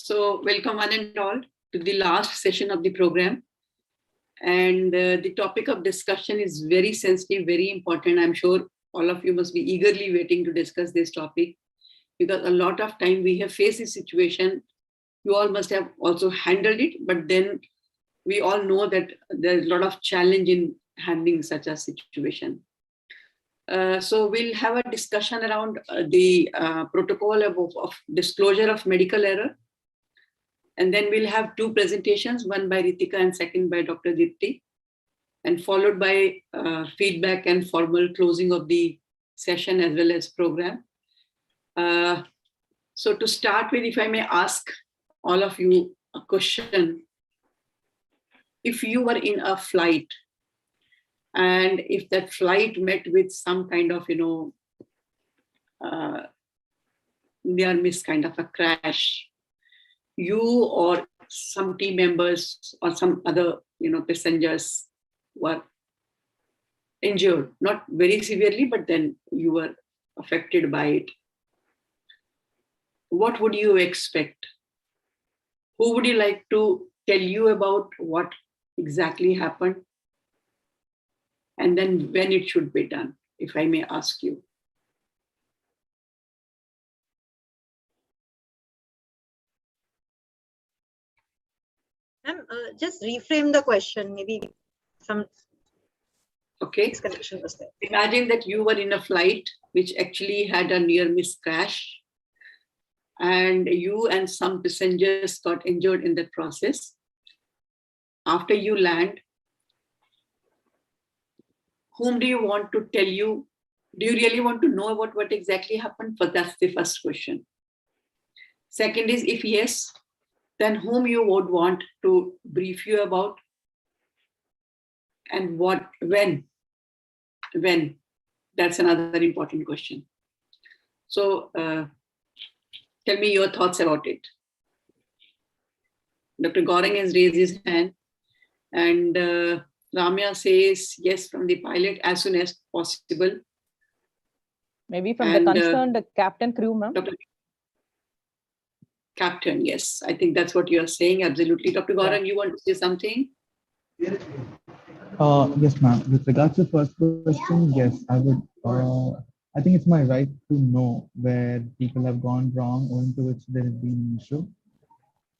So welcome one and all to the last session of the program. And the topic of discussion is very sensitive, very important. I'm sure all of you must be eagerly waiting to discuss this topic because a lot of time we have faced this situation. You all must have also handled it, but then we all know that there's a lot of challenge in handling such a situation. So we'll have a discussion around the protocol of disclosure of medical error. And then we'll have two presentations, one by Ritika and second by Dr. Dipti, and followed by feedback and formal closing of the session as well as program. So to start with, if I may ask all of you a question. If you were in a flight and if that flight met with some kind of, near miss kind of a crash, you or some team members or some other, passengers were injured, not very severely, but then you were affected by it. What would you expect? Who would you like to tell you about what exactly happened? And then when it should be done, if I may ask you. Just reframe the question, maybe some disconnection was there. Imagine that you were in a flight which actually had a near miss crash, and you and some passengers got injured in that process. After you land, whom do you want to tell you? Do you really want to know about what exactly happened? But that's the first question. Second is, if yes, then whom you would want to brief you about, and what, when? That's another important question. So tell me your thoughts about it. Dr. Gaurang has raised his hand, and Ramya says yes from the pilot as soon as possible. Maybe from the concerned captain crew, ma'am. Captain, yes. I think that's what you're saying. Absolutely. Dr. Gaurang, you want to say something? Yes, ma'am. With regards to the first question, yes, I would. I think it's my right to know where people have gone wrong, owing to which there has been an issue.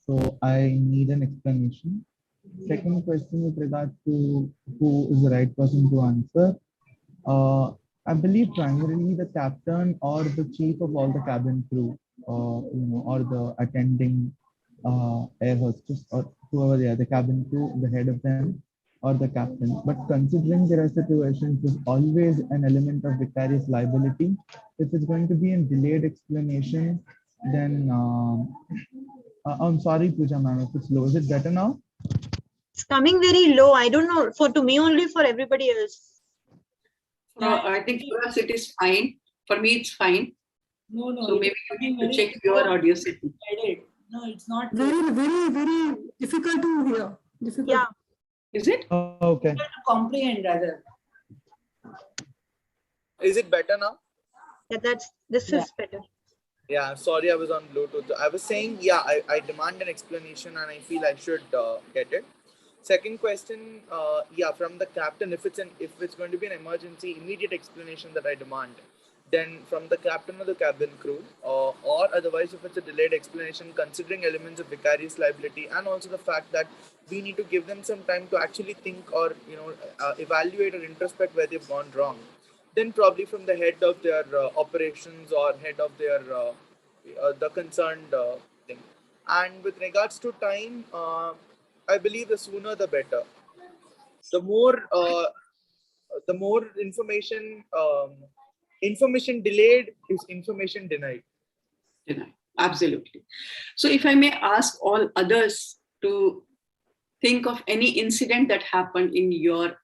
So I need an explanation. Second question with regard to who is the right person to answer. I believe primarily the captain or the chief of all the cabin crew, or the attending air hostess or whoever they are, the cabin crew, the head of them, or the captain. But considering there are situations, there's always an element of vicarious liability. If it's going to be a delayed explanation, then I'm sorry, Pooja ma'am, if it's low. Is it better now? It's coming very low. I don't know. To me only, for everybody else. No, I think for us it is fine. For me, it's fine. No. So maybe you need to check your audio setting. No, it's not. Very difficult to hear. Difficult. Yeah. Is it? Okay. To comprehend rather. Is it better now? Yeah, this is better. Yeah, sorry, I was on Bluetooth. I was saying, yeah, I demand an explanation and I feel I should get it. Second question, yeah, from the captain, if it's going to be an emergency, immediate explanation that I demand. Then from the captain or the cabin crew, or otherwise if it's a delayed explanation, considering elements of vicarious liability and also the fact that we need to give them some time to actually think or evaluate or introspect where they've gone wrong. Then probably from the head of their operations or head of their the concerned thing. And with regards to time, I believe the sooner the better. The more information delayed is information denied. Absolutely. So if I may ask all others to think of any incident that happened in your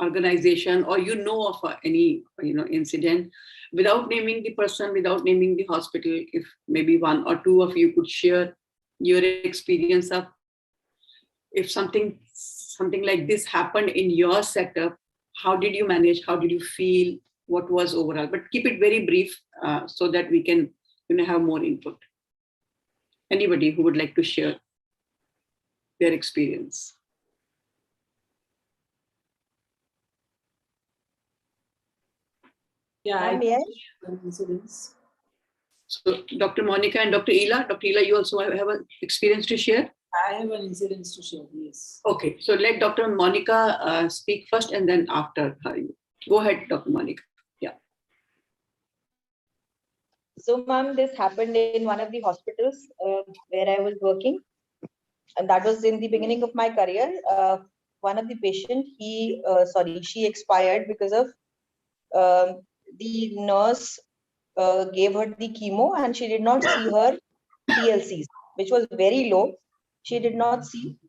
organization, or of any incident, without naming the person, without naming the hospital, if maybe one or two of you could share your experience of if something like this happened in your setup, how did you manage? How did you feel? What was overall? But keep it very brief so that we can have more input. Anybody who would like to share their experience? Yeah, I Yes. have incidents. So Dr. Monica and Dr. Ela. Dr. Ela, you also have an experience to share? I have an incident to share, yes. Okay, so let Dr. Monica speak first and then after her. Go ahead, Dr. Monica. Yeah. So, ma'am, this happened in one of the hospitals where I was working, and that was in the beginning of my career. One of the patient, she expired because of the nurse gave her the chemo and she did not see her TLCs, which was very low. She did not see,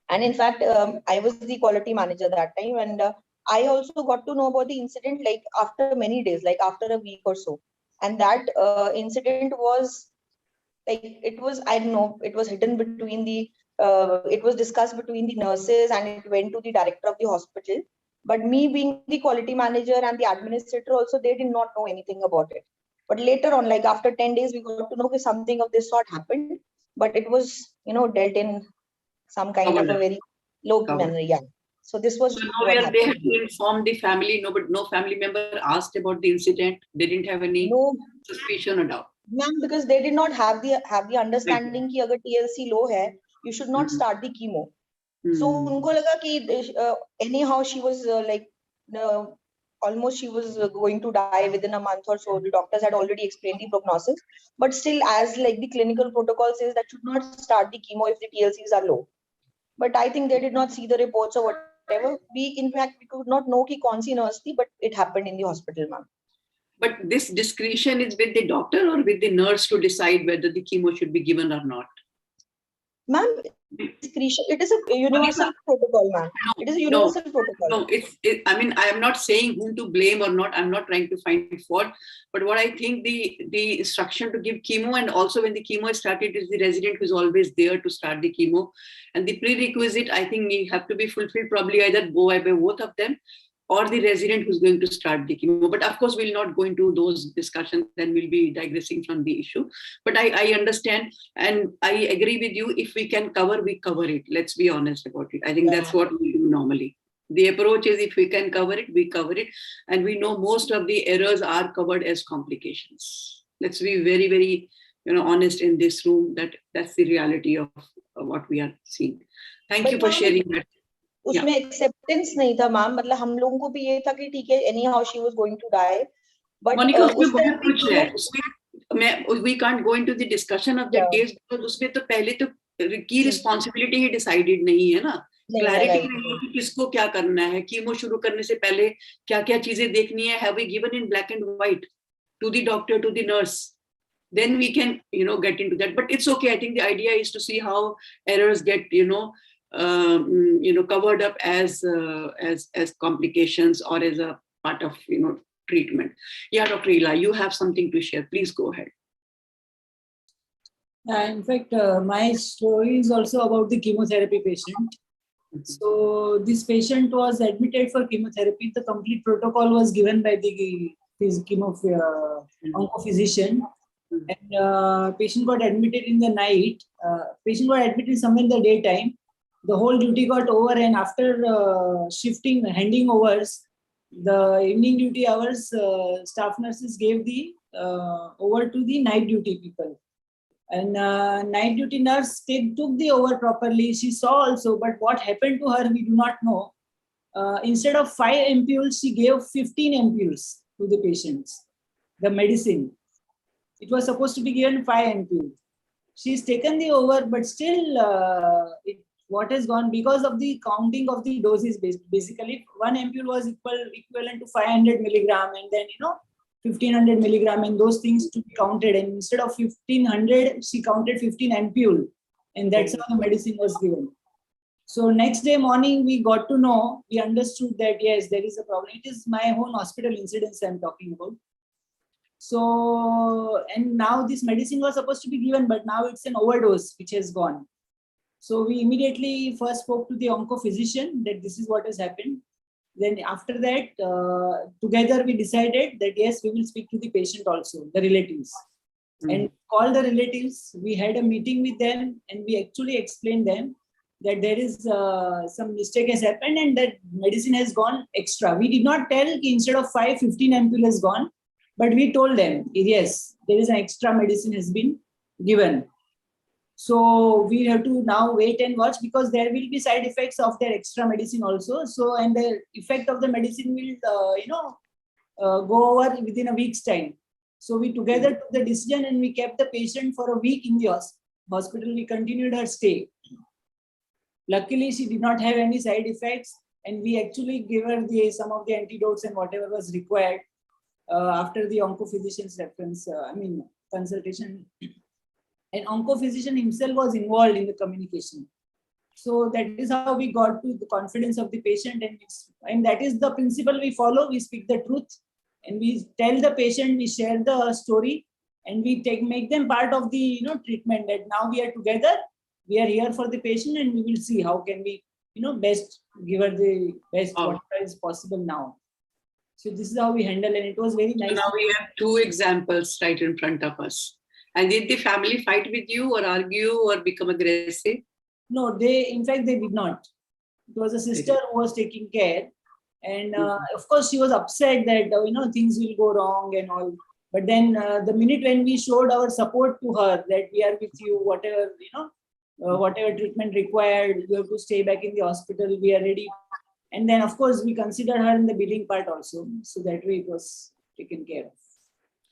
and in fact, I was the quality manager that time, and I also got to know about the incident like after many days, like after a week or so. And that incident was like, it was, I don't know, it was hidden between the it was discussed between the nurses and it went to the director of the hospital. But me being the quality manager and the administrator also, they did not know anything about it. But later on, like after 10 days, we got to know that something of this sort happened, but it was, dealt in some kind of a very low manner. Yeah. So this was So what nowhere they had happened. to inform the family. No family member asked about the incident. They didn't have any No, suspicion or doubt. ma'am, because they did not have the understanding कि अगर TLC low है, you should not start the chemo. So उनको लगा कि anyhow she was almost she was going to die within a month or so. The doctors had already explained the prognosis, but still, as like the clinical protocol says, that should not start the chemo if the TLCs are low. But I think they did not see the reports or whatever. In fact, we could not know कि कौन सी nurse थी, but it happened in the hospital, ma'am. But this discretion is with the doctor or with the nurse to decide whether the chemo should be given or not? Ma'am, discretion. It is a universal protocol, ma'am. It is a universal protocol. No, I mean, I am not saying whom to blame or not. I'm not trying to find fault. But what I think the instruction to give chemo, and also when the chemo is started, is the resident who's always there to start the chemo. And the prerequisite, I think, have to be fulfilled probably either by both of them or the resident who's going to start the chemo. But of course, we'll not go into those discussions and we'll be digressing from the issue. But I understand and I agree with you. If we can cover, we cover it. Let's be honest about it. I think that's what we do normally. The approach is if we can cover it, we cover it. And we know most of the errors are covered as complications. Let's be very, very honest in this room that that's the reality of what we are seeing. Thank you for sharing that. उसमें acceptance नहीं था ma'am, मतलब हम लोगों को भी ये था कि ठीक है, anyhow she was going to die, but उसमें बहुत कुछ है, उसमें we can't go into the discussion of that case because उसमें तो पहले तो की रिस्पॉन्सिबिलिटी ही डिसाइडेड नहीं है ना, क्लैरिटी नहीं है कि किसको क्या करना है, कीमो शुरू करने से पहले क्या क्या चीजें देखनी है, have we given in black and white to the doctor, to the nurse, then we can get into that. But it's okay. I think the idea is to see how errors get covered up as complications or as a part of treatment. Yeah, Dr. Ela, you have something to share. Please go ahead. In fact, my story is also about the chemotherapy patient. So this patient was admitted for chemotherapy. The complete protocol was given by the oncophysician. And patient got admitted in the night. Patient got admitted somewhere in the daytime. The whole duty got over, and after handing overs, the evening duty hours, staff nurses gave the over to the night duty people. And night duty nurse took the over properly. She saw also, but what happened to her, we do not know. Instead of 5 ampules, she gave 15 ampules to the patients, the medicine. It was supposed to be given 5 ampules. She's taken the over, but still what has gone because of the counting of the doses. Basically, 1 ampule was equivalent to 500 milligram, and then 1500 milligram, and those things to be counted. And instead of 1500, she counted 15 ampule, and that's how the medicine was given. So next day morning, we got to know, we understood that yes, there is a problem. It is my own hospital incidents I'm talking about. So, and now this medicine was supposed to be given, but now it's an overdose which has gone. So we immediately first spoke to the oncophysician that this is what has happened. Then after that, together we decided that yes, we will speak to the patient also, the relatives. and called the relatives. We had a meeting with them and we actually explained them that there is some mistake has happened and that medicine has gone extra. We did not tell instead of 5, 15 ampoules has gone, but we told them, yes, there is an extra medicine has been given. So we have to now wait and watch because there will be side effects of their extra medicine also. So, and the effect of the medicine will, go over within a week's time. So we together took the decision and we kept the patient for a week in the hospital. We continued her stay. Luckily, she did not have any side effects, and we actually gave her some of the antidotes and whatever was required after the oncophysician's reference, consultation. And oncophysician himself was involved in the communication. So that is how we got to the confidence of the patient, and that is the principle we follow. We speak the truth, and we tell the patient, we share the story, and we make them part of the treatment. That now we are together. We are here for the patient and we will see how can we, best give her the best whatever is possible now. So this is how we handle, and it was very nice. So now we have 2 examples right in front of us. And did the family fight with you or argue or become aggressive? No, in fact, they did not. It was a sister who was taking care. And of course, she was upset that, things will go wrong and all. But then the minute when we showed our support to her, that we are with you, whatever, whatever treatment required, you have to stay back in the hospital, we are ready. And then, of course, we consider her in the billing part also. So that way it was taken care of.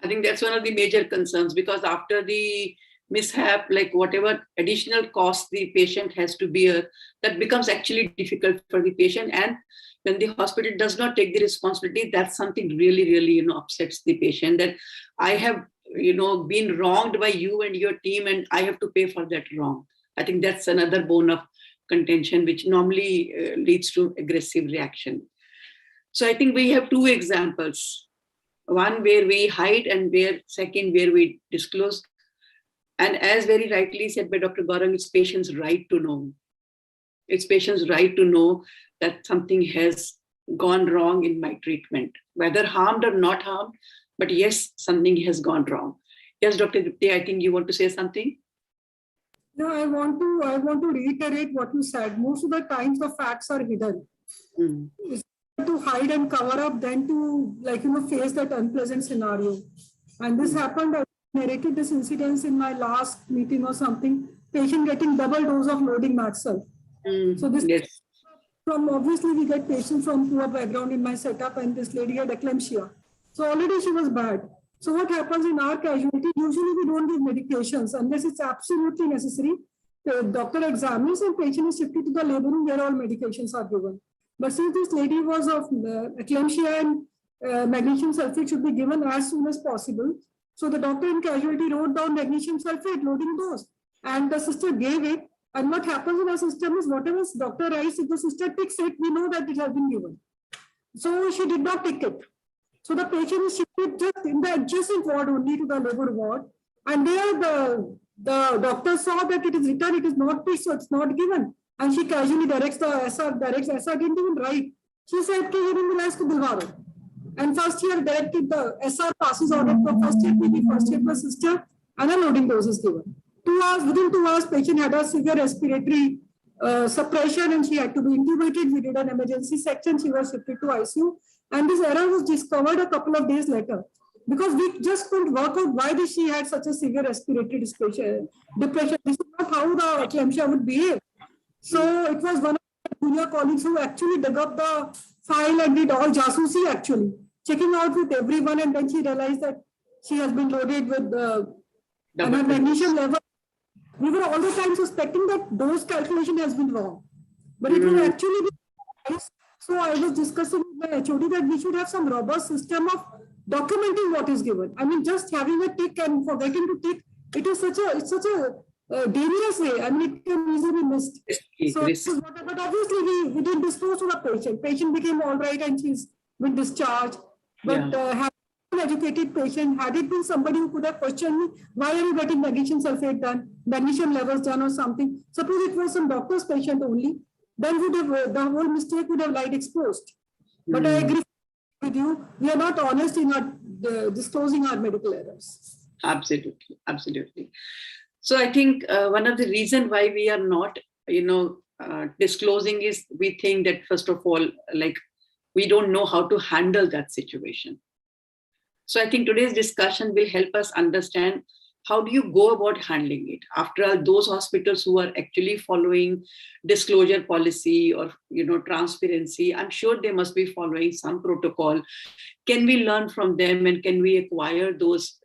I think that's one of the major concerns, because after the mishap, like whatever additional cost the patient has to bear, that becomes actually difficult for the patient. And when the hospital does not take the responsibility, that's something really, really, upsets the patient, that I have, been wronged by you and your team, and I have to pay for that wrong. I think that's another bone of contention, which normally leads to aggressive reaction. So I think we have 2 examples. One where we hide, and second where we disclose. And as very rightly said by Dr. Gaurang, it's patient's right to know. It's patient's right to know that something has gone wrong in my treatment, whether harmed or not harmed, but yes, something has gone wrong. Yes, Dr. Dipti, I think you want to say something? No, I want to reiterate what you said. Most of the times the facts are hidden. It's to hide and cover up than to face that unpleasant scenario. And this happened. I narrated this incident in my last meeting or something. Patient getting double dose of loading Maxel. So this from obviously we get patients from poor background in my setup, and this lady had eclampsia. So already she was bad. So what happens in our casualty? Usually we don't give medications unless it's absolutely necessary. The doctor examines and patient is shifted to the labor room where all medications are given. But since this lady was of eclampsia and magnesium sulfate should be given as soon as possible, so the doctor in casualty wrote down magnesium sulfate loading dose, and the sister gave it. And what happens in our system is whatever doctor writes, if the sister takes it, we know that it has been given. So she did not take it. So the patient is shifted just in the adjacent ward only to the labor ward. And there the doctor saw that it is written, it is not picked, so it's not given. And she casually directs SR didn't even write. She said, and first year directed the SR passes order for first year PP, first year plus sister, and a loading dose is given. 2 hours, within 2 hours, patient had a severe respiratory suppression and she had to be intubated. We did an emergency section. She was shifted to ICU. And this error was discovered a couple of days later because we just couldn't work out why she had such a severe respiratory depression. This is not how the eclampsia would behave. So it was one of the junior colleagues who actually dug up the file and did all jasusi actually, checking out with everyone, and then she realized that she has been loaded with and her magnesium level. We were all the time suspecting that dose calculation has been wrong, but it was actually nice. So I was discussing with my HOD that we should have some robust system of documenting what is given. I mean, just having a tick and forgetting to tick, it's such a dangerous way. I mean, it can easily be missed. So, but obviously we didn't disclose to the patient. Patient became all right and she's been discharged. But having an educated patient, had it been somebody who could have questioned me, why are you getting magnesium sulfate done, magnesium levels done or something? Suppose it was some doctor's patient only, then would have, the whole mistake would have lied exposed. But I agree with you, we are not honest in our disclosing our medical errors. Absolutely, absolutely. So I think one of the reasons why we are not, disclosing is we think that first of all, like we don't know how to handle that situation. So I think today's discussion will help us understand how do you go about handling it. After all, those hospitals who are actually following disclosure policy or transparency, I'm sure they must be following some protocol. Can we learn from them and can we acquire those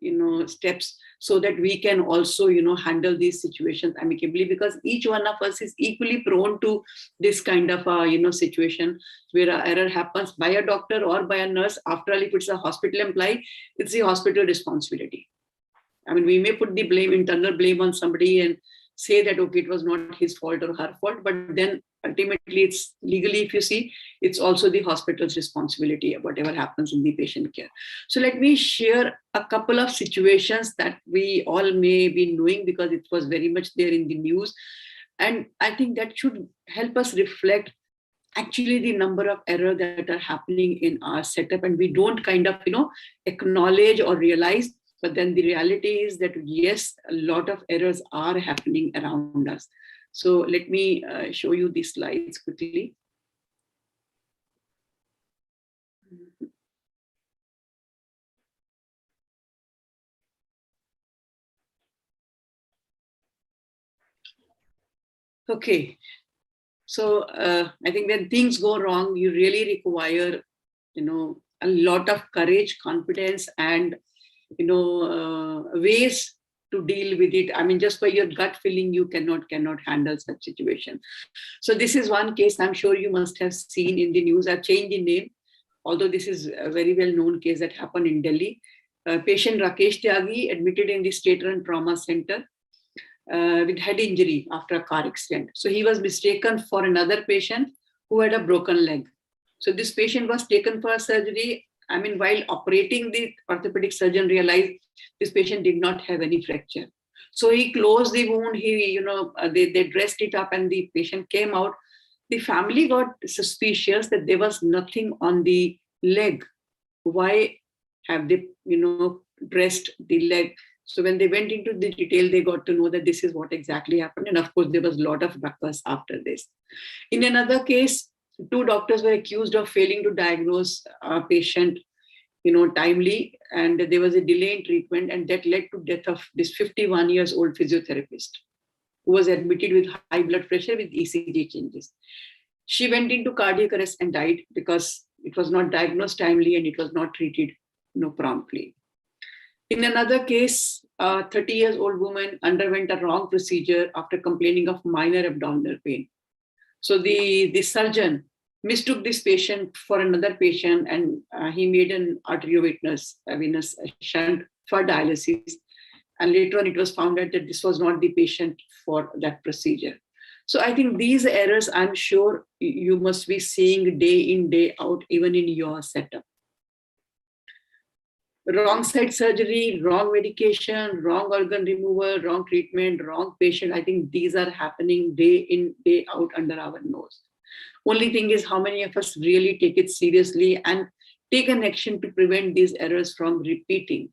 steps so that we can also handle these situations amicably, because each one of us is equally prone to this kind of situation where an error happens by a doctor or by a nurse. After all, if it's a hospital employee, it's the hospital responsibility. I mean, we may put the blame, internal blame on somebody and say that, okay, it was not his fault or her fault, but then ultimately it's legally, if you see, it's also the hospital's responsibility, whatever happens in the patient care. So let me share a couple of situations that we all may be knowing because it was very much there in the news. And I think that should help us reflect actually the number of errors that are happening in our setup, and we don't kind of acknowledge or realize. But then the reality is that yes, a lot of errors are happening around us. So let me show you these slides quickly. Okay, so I think when things go wrong, you really require, a lot of courage, confidence, and ways to deal with it. I mean, just by your gut feeling, you cannot handle such situation. So this is one case I'm sure you must have seen in the news. I've changed the name, although this is a very well-known case that happened in Delhi. Patient Rakesh Tyagi admitted in the State Run Trauma Center with head injury after a car accident. So he was mistaken for another patient who had a broken leg. So this patient was taken for a surgery. I mean, while operating, the orthopedic surgeon realized this patient did not have any fracture. So he closed the wound. They dressed it up, and the patient came out. The family got suspicious that there was nothing on the leg. Why have they, dressed the leg? So when they went into the detail, they got to know that this is what exactly happened. And of course, there was a lot of ruckus after this. In another case, 2 doctors were accused of failing to diagnose a patient, timely, and there was a delay in treatment, and that led to death of this 51 years old physiotherapist who was admitted with high blood pressure with ECG changes. She went into cardiac arrest and died because it was not diagnosed timely and it was not treated, promptly. In another case, a 30-year-old woman underwent a wrong procedure after complaining of minor abdominal pain. So the surgeon mistook this patient for another patient, and he made an arteriovenous shunt for dialysis. And later on, it was found out that this was not the patient for that procedure. So I think these errors, I'm sure you must be seeing day in, day out, even in your setup. Wrong side surgery, wrong medication, wrong organ removal, wrong treatment, wrong patient. I think these are happening day in, day out under our nose. Only thing is how many of us really take it seriously and take an action to prevent these errors from repeating.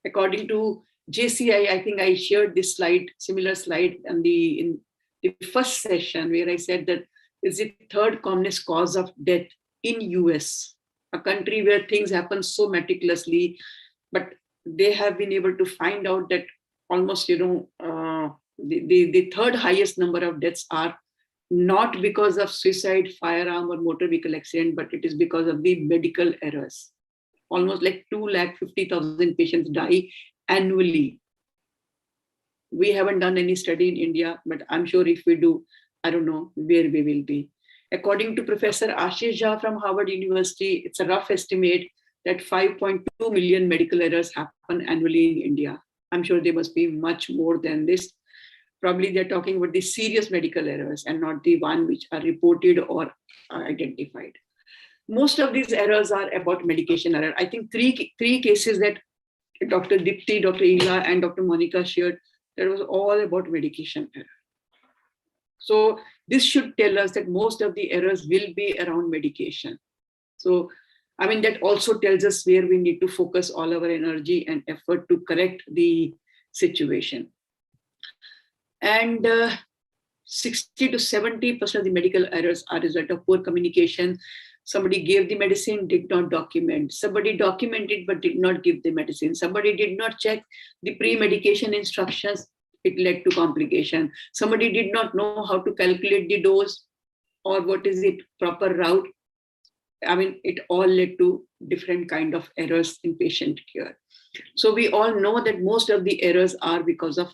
According to JCI, I think I shared this slide, similar slide in the first session where I said that it's the 3rd commonest cause of death in US, a country where things happen so meticulously, but they have been able to find out that almost, the 3rd highest number of deaths are not because of suicide, firearm, or motor vehicle accident, but it is because of the medical errors. Almost like 250,000 patients die annually. We haven't done any study in India, but I'm sure if we do, I don't know where we will be. According to Professor Ashish Jha from Harvard University, it's a rough estimate that 5.2 million medical errors happen annually in India. I'm sure there must be much more than this. Probably they're talking about the serious medical errors and not the one which are reported or identified. Most of these errors are about medication error. I think three cases that Dr. Dipti, Dr. Ila, and Dr. Monica shared, that was all about medication error. So this should tell us that most of the errors will be around medication. So I mean, that also tells us where we need to focus all our energy and effort to correct the situation. And 60 to 70% of the medical errors are a result of poor communication. Somebody gave the medicine, did not document. Somebody documented but did not give the medicine. Somebody did not check the pre-medication instructions. It led to complication. Somebody did not know how to calculate the dose or what is the proper route. I mean, it all led to different kind of errors in patient care. So we all know that most of the errors are because of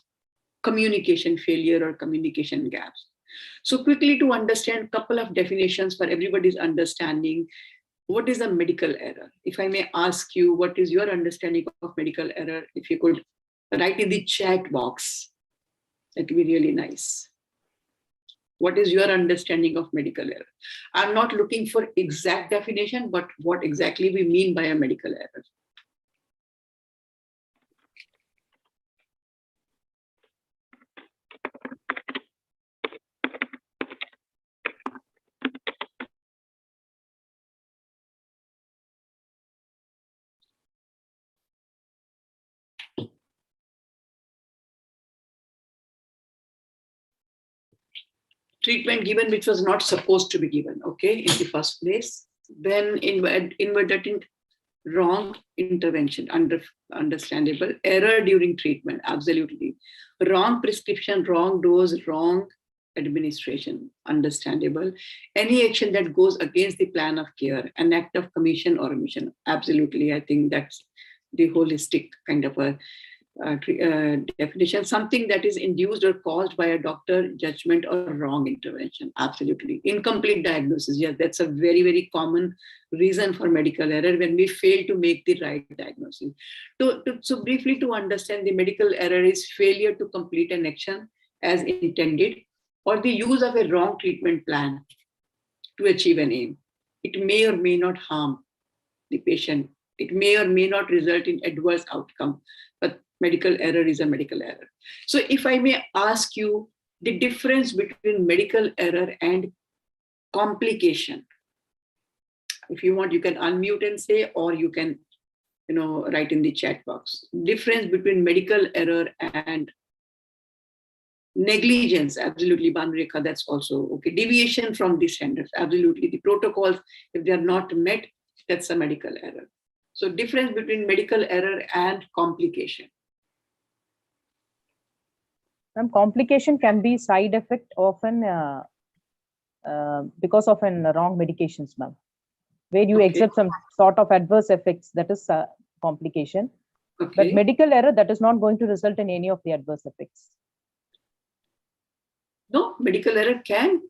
communication failure or communication gaps. So quickly, to understand a couple of definitions for everybody's understanding, what is a medical error? If I may ask you, what is your understanding of medical error? If you could write in the chat box, that would be really nice. What is your understanding of medical error? I'm not looking for exact definition, but what exactly we mean by a medical error. Treatment given which was not supposed to be given, okay, in the first place. Then inadvertent wrong intervention, understandable. Error during treatment, absolutely. Wrong prescription, wrong dose, wrong administration, understandable. Any action that goes against the plan of care, an act of commission or omission, absolutely. I think that's the holistic kind of a definition. Something that is induced or caused by a doctor judgment or wrong intervention, absolutely. Incomplete diagnosis, yes, that's a very, very common reason for medical error, when we fail to make the right diagnosis. So briefly, to understand, the medical error is failure to complete an action as intended, or the use of a wrong treatment plan to achieve an aim. It may or may not harm the patient. It may or may not result in adverse outcome, but medical error is a medical error. So if I may ask you, the difference between medical error and complication. If you want, you can unmute and say, or you can, write in the chat box. Difference between medical error and negligence, absolutely, Banrekha, that's also okay. Deviation from the standards, absolutely. The protocols, if they are not met, that's a medical error. So difference between medical error and complication. Complication can be side effect often because of wrong medications, ma'am. Where you accept some sort of adverse effects, that is a complication. Okay. But medical error, that is not going to result in any of the adverse effects. No, medical error can.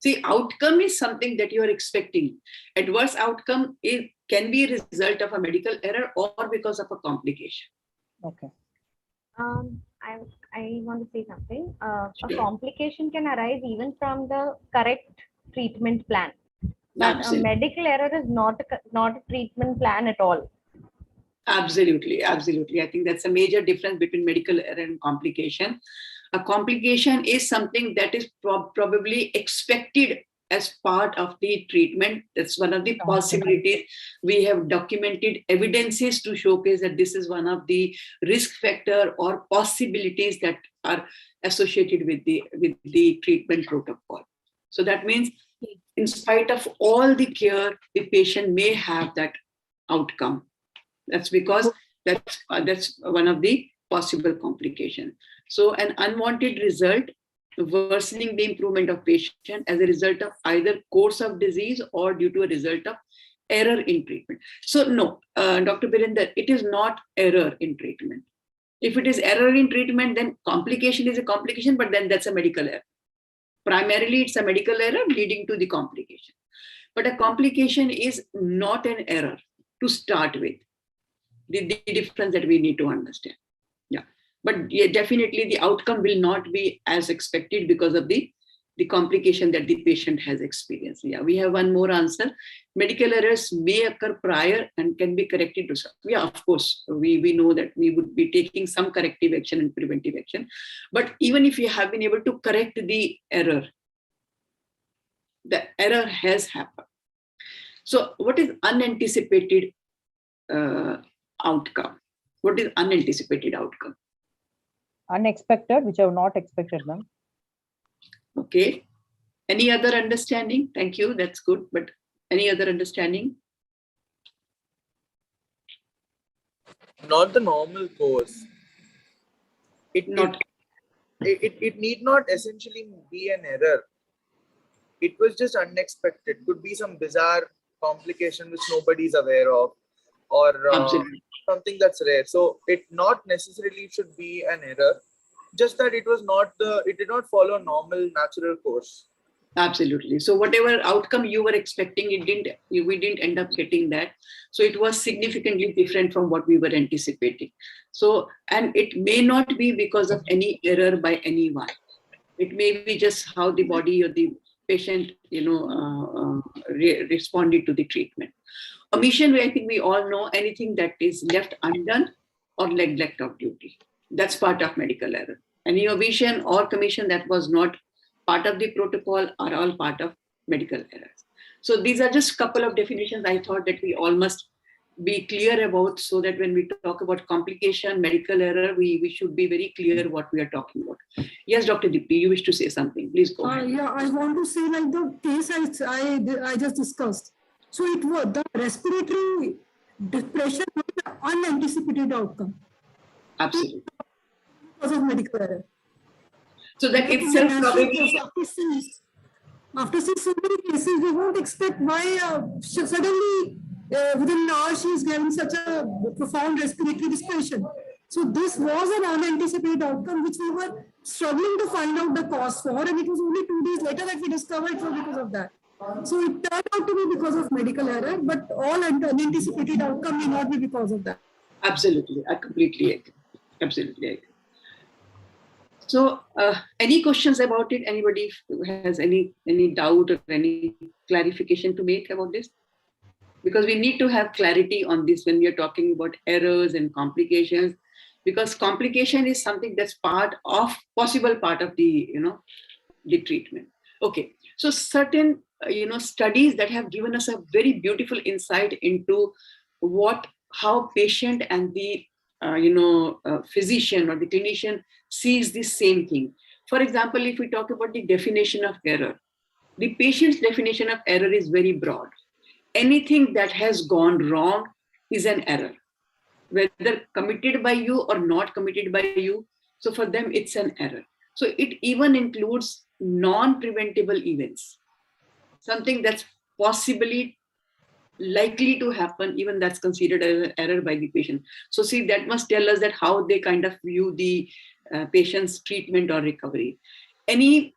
See, outcome is something that you are expecting. Adverse outcome can be a result of a medical error or because of a complication. Okay. I want to say something. Sure. A complication can arise even from the correct treatment plan. But absolutely. A medical error is not a treatment plan at all. Absolutely, absolutely. I think that's a major difference between medical error and complication. A complication is something that is probably expected as part of the treatment. That's one of the possibilities. We have documented evidences to showcase that this is one of the risk factor or possibilities that are associated with the treatment protocol. So that means, in spite of all the care, the patient may have that outcome. That's because that's one of the possible complications. So an unwanted result, worsening the improvement of patient as a result of either course of disease or due to a result of error in treatment. So no, Dr. Birinder, it is not error in treatment. If it is error in treatment, then complication is a complication, but then that's a medical error. Primarily, it's a medical error leading to the complication. But a complication is not an error to start with. The difference that we need to understand. Yeah. But yeah, definitely the outcome will not be as expected because of the complication that the patient has experienced. Yeah, we have one more answer. Medical errors may occur prior and can be corrected to some. Yeah, of course, we know that we would be taking some corrective action and preventive action. But even if you have been able to correct the error has happened. So what is unanticipated outcome? What is unanticipated outcome? Unexpected, which I have not expected, ma'am. Okay. Any other understanding? Thank you. That's good. But any other understanding? Not the normal course. It need not essentially be an error. It was just unexpected. Could be some bizarre complication which nobody's aware of, or something that's rare. So it not necessarily should be an error. Just that it did not follow normal natural course. Absolutely. So whatever outcome you were expecting, we didn't end up getting that. So it was significantly different from what we were anticipating. So, and it may not be because of any error by anyone. It may be just how the body or the patient, responded to the treatment. Omission, I think we all know, anything that is left undone or neglect of duty. That's part of medical error. Any omission or commission that was not part of the protocol are all part of medical errors. So these are just a couple of definitions I thought that we all must be clear about, so that when we talk about complication, medical error, we should be very clear what we are talking about. Yes, Dr. Dipti, you wish to say something. Please go ahead. Yeah, I want to say, like the case I just discussed. So it was the respiratory depression was an unanticipated outcome. Absolutely. Because of medical error. So that itself probably... After seeing so many cases, we won't expect why suddenly within an hour she is getting such a profound respiratory depression. So this was an unanticipated outcome which we were struggling to find out the cause for, and it was only 2 days later that we discovered it was because of that. So it turned out to be because of medical error, but all unanticipated outcome may not be because of that. Absolutely, I completely agree. Absolutely agree. So, any questions about it? Anybody who has any doubt or any clarification to make about this? Because we need to have clarity on this when we are talking about errors and complications, because complication is something that's possible part of the treatment. Okay, so certain studies that have given us a very beautiful insight into how patient and the physician or the clinician sees the same thing. For example, if we talk about the definition of error, the patient's definition of error is very broad. Anything that has gone wrong is an error, whether committed by you or not committed by you. So for them, it's an error. So it even includes non-preventable events, something that's possibly likely to happen, even that's considered as an error by the patient. So see, that must tell us that how they kind of view the patient's treatment or recovery. Any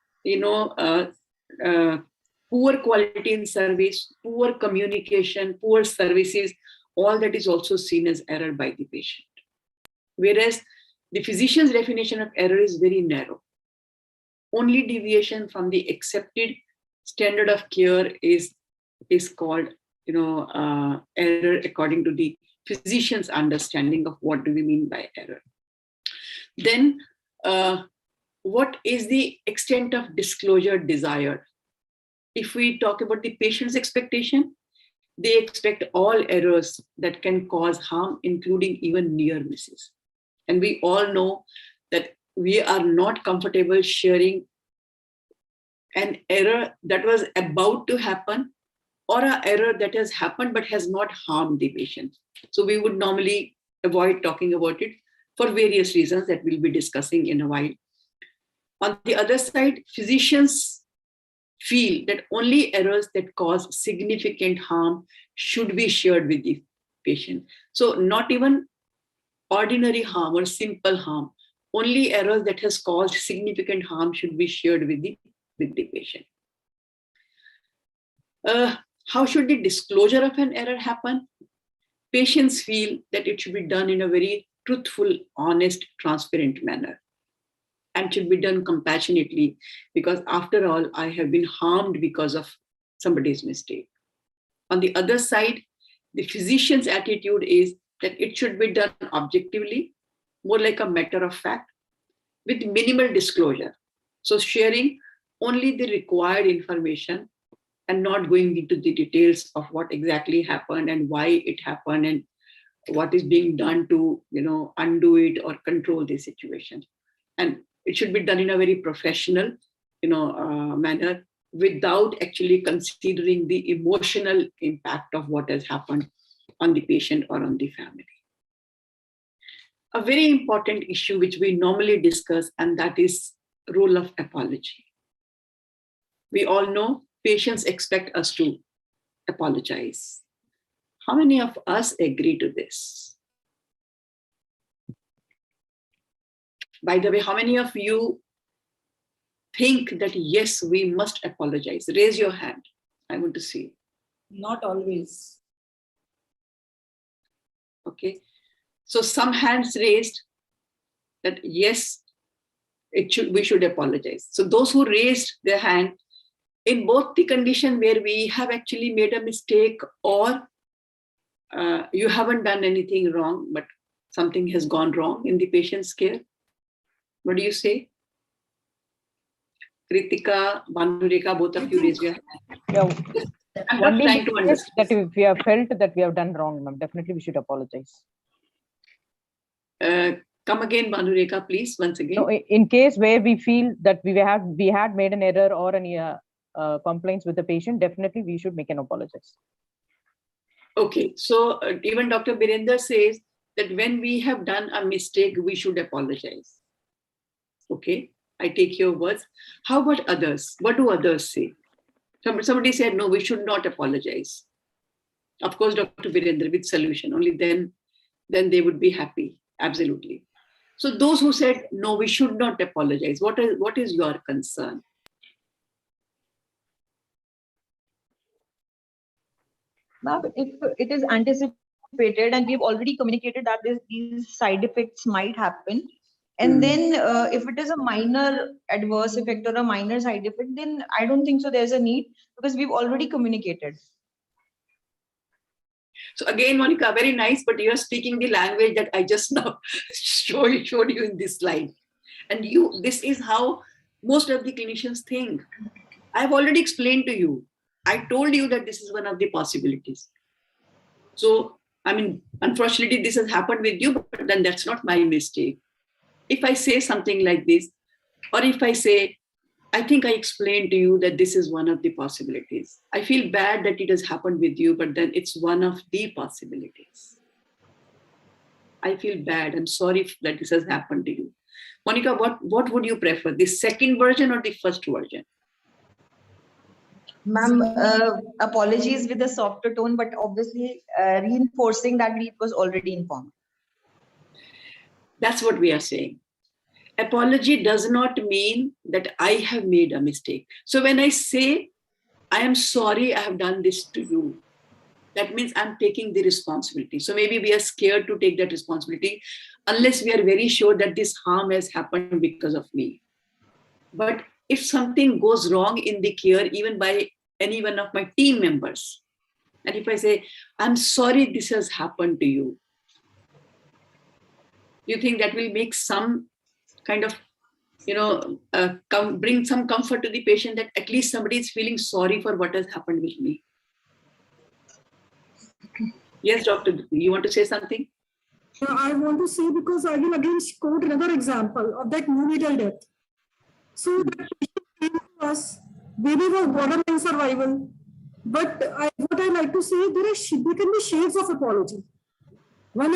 poor quality in service, poor communication, poor services, all that is also seen as error by the patient. Whereas the physician's definition of error is very narrow. Only deviation from the accepted standard of care is called error according to the physician's understanding of what do we mean by error. Then what is the extent of disclosure desired? If we talk about the patient's expectation, they expect all errors that can cause harm, including even near misses. And we all know that we are not comfortable sharing an error that was about to happen or an error that has happened but has not harmed the patient. So we would normally avoid talking about it for various reasons that we'll be discussing in a while. On the other side, physicians feel that only errors that cause significant harm should be shared with the patient. So not even ordinary harm or simple harm, only errors that has caused significant harm should be shared with the patient. How should the disclosure of an error happen? Patients feel that it should be done in a very truthful, honest, transparent manner, and should be done compassionately, because after all, I have been harmed because of somebody's mistake. On the other side, the physician's attitude is that it should be done objectively, more like a matter of fact, with minimal disclosure. So sharing only the required information and not going into the details of what exactly happened and why it happened and what is being done to, undo it or control the situation. And it should be done in a very professional, manner, without actually considering the emotional impact of what has happened on the patient or on the family. A very important issue which we normally discuss, and that is role of apology. We all know patients expect us to apologize. How many of us agree to this? By the way, how many of you think that, yes, we must apologize? Raise your hand. I want to see. Not always. Okay. So some hands raised that, yes, we should apologize. So those who raised their hand, in both the condition where we have actually made a mistake or you haven't done anything wrong, but something has gone wrong in the patient's care. What do you say? Kritika, Bandureka, both of you raise your hand. Yeah. I'm not trying to understand. That if we have felt that we have done wrong, ma'am, definitely we should apologize. Come again, Bandureka, please, once again. No, in case where we feel that we had made an error or any complaints with the patient, definitely we should make an apologize. Okay, so even Dr. Birender says that when we have done a mistake, we should apologize. Okay, I take your words. How about others? What do others say? Somebody said, no, we should not apologize. Of course, Dr. Birender with solution, only then they would be happy. Absolutely. So those who said, no, we should not apologize, what is your concern? Now, if it is anticipated and we've already communicated that these side effects might happen, and then if it is a minor adverse effect or a minor side effect, then I don't think so there's a need, because we've already communicated. So again, Monica, very nice, but you are speaking the language that I just now showed you in this slide. And this is how most of the clinicians think. I've already explained to you. I told you that this is one of the possibilities. So, I mean, unfortunately, this has happened with you, but then that's not my mistake. If I say something like this, or if I say, I think I explained to you that this is one of the possibilities. I feel bad that it has happened with you, but then it's one of the possibilities. I feel bad. I'm sorry that this has happened to you. Monica, what would you prefer, the second version or the first version? Ma'am, apologies with a softer tone, but obviously reinforcing that it was already informed. That's what we are saying. Apology does not mean that I have made a mistake. So when I say, I am sorry I have done this to you, that means I'm taking the responsibility. So maybe we are scared to take that responsibility unless we are very sure that this harm has happened because of me. But if something goes wrong in the care, even by any one of my team members, and if I say, I'm sorry this has happened to you, you think that will make some kind of, bring some comfort to the patient, that at least somebody is feeling sorry for what has happened with me? Yes, doctor, you want to say something? Yeah, I want to say, because I will again quote another example of that neonatal death. So that patient came to us, baby was borderline survival. But what I like to say, there can be shades of apology. When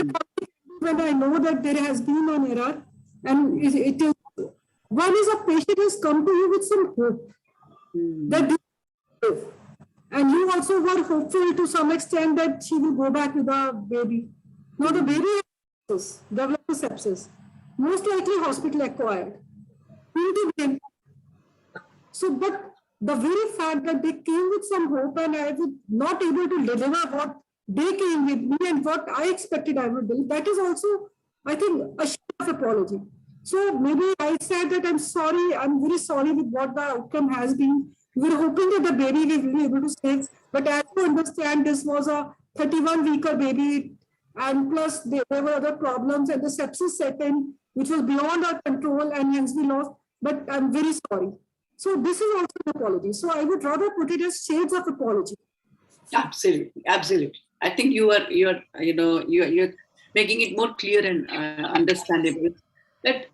I know that there has been an error, and it is, one is a patient has come to you with some hope that this, and you also were hopeful to some extent that she will go back with the baby. Now the baby has developed sepsis, most likely hospital acquired. So, but the very fact that they came with some hope and I was not able to deliver what they came with me and what I expected I would do, that is also, I think, a shade of apology. So maybe I said that I'm sorry, I'm very sorry with what the outcome has been. We're hoping that the baby we will be able to save, but as you understand, this was a 31-weeker baby, and plus there were other problems, and the sepsis set in, which was beyond our control, and hence we lost. But I'm very sorry. So this is also an apology. So I would rather put it as shades of apology. Absolutely, absolutely. I think you're making it more clear and understandable. That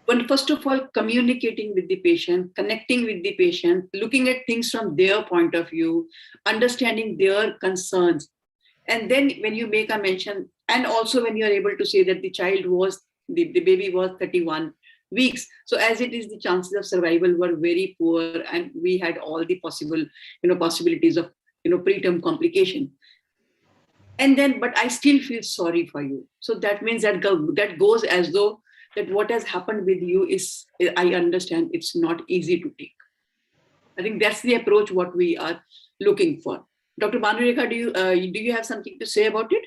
when first of all communicating with the patient, connecting with the patient, looking at things from their point of view, understanding their concerns, and then when you make a mention, and also when you are able to say that the baby was 31 weeks, so as it is, the chances of survival were very poor, and we had all the possibilities of preterm complication. And then, but I still feel sorry for you. So that means that goes as though that what has happened with you is, I understand, it's not easy to take. I think that's the approach what we are looking for. Dr. Banureka, do you have something to say about it?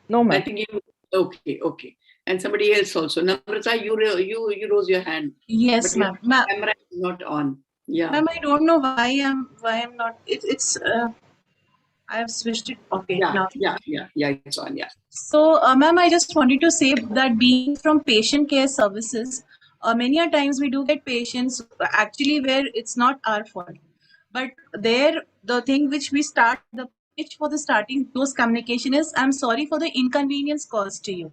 No, ma'am. I think you, okay. And somebody else also. Namrata, you rose your hand. Yes, ma'am. Camera is not on. Yeah. Ma'am, I don't know why I'm not. It's I have switched it. Okay, now. Yeah. It's on. Yeah. So, ma'am, I just wanted to say that being from patient care services, many a times we do get patients actually where it's not our fault. But there, the thing which we start, the pitch for the starting those communication is, I'm sorry for the inconvenience caused to you.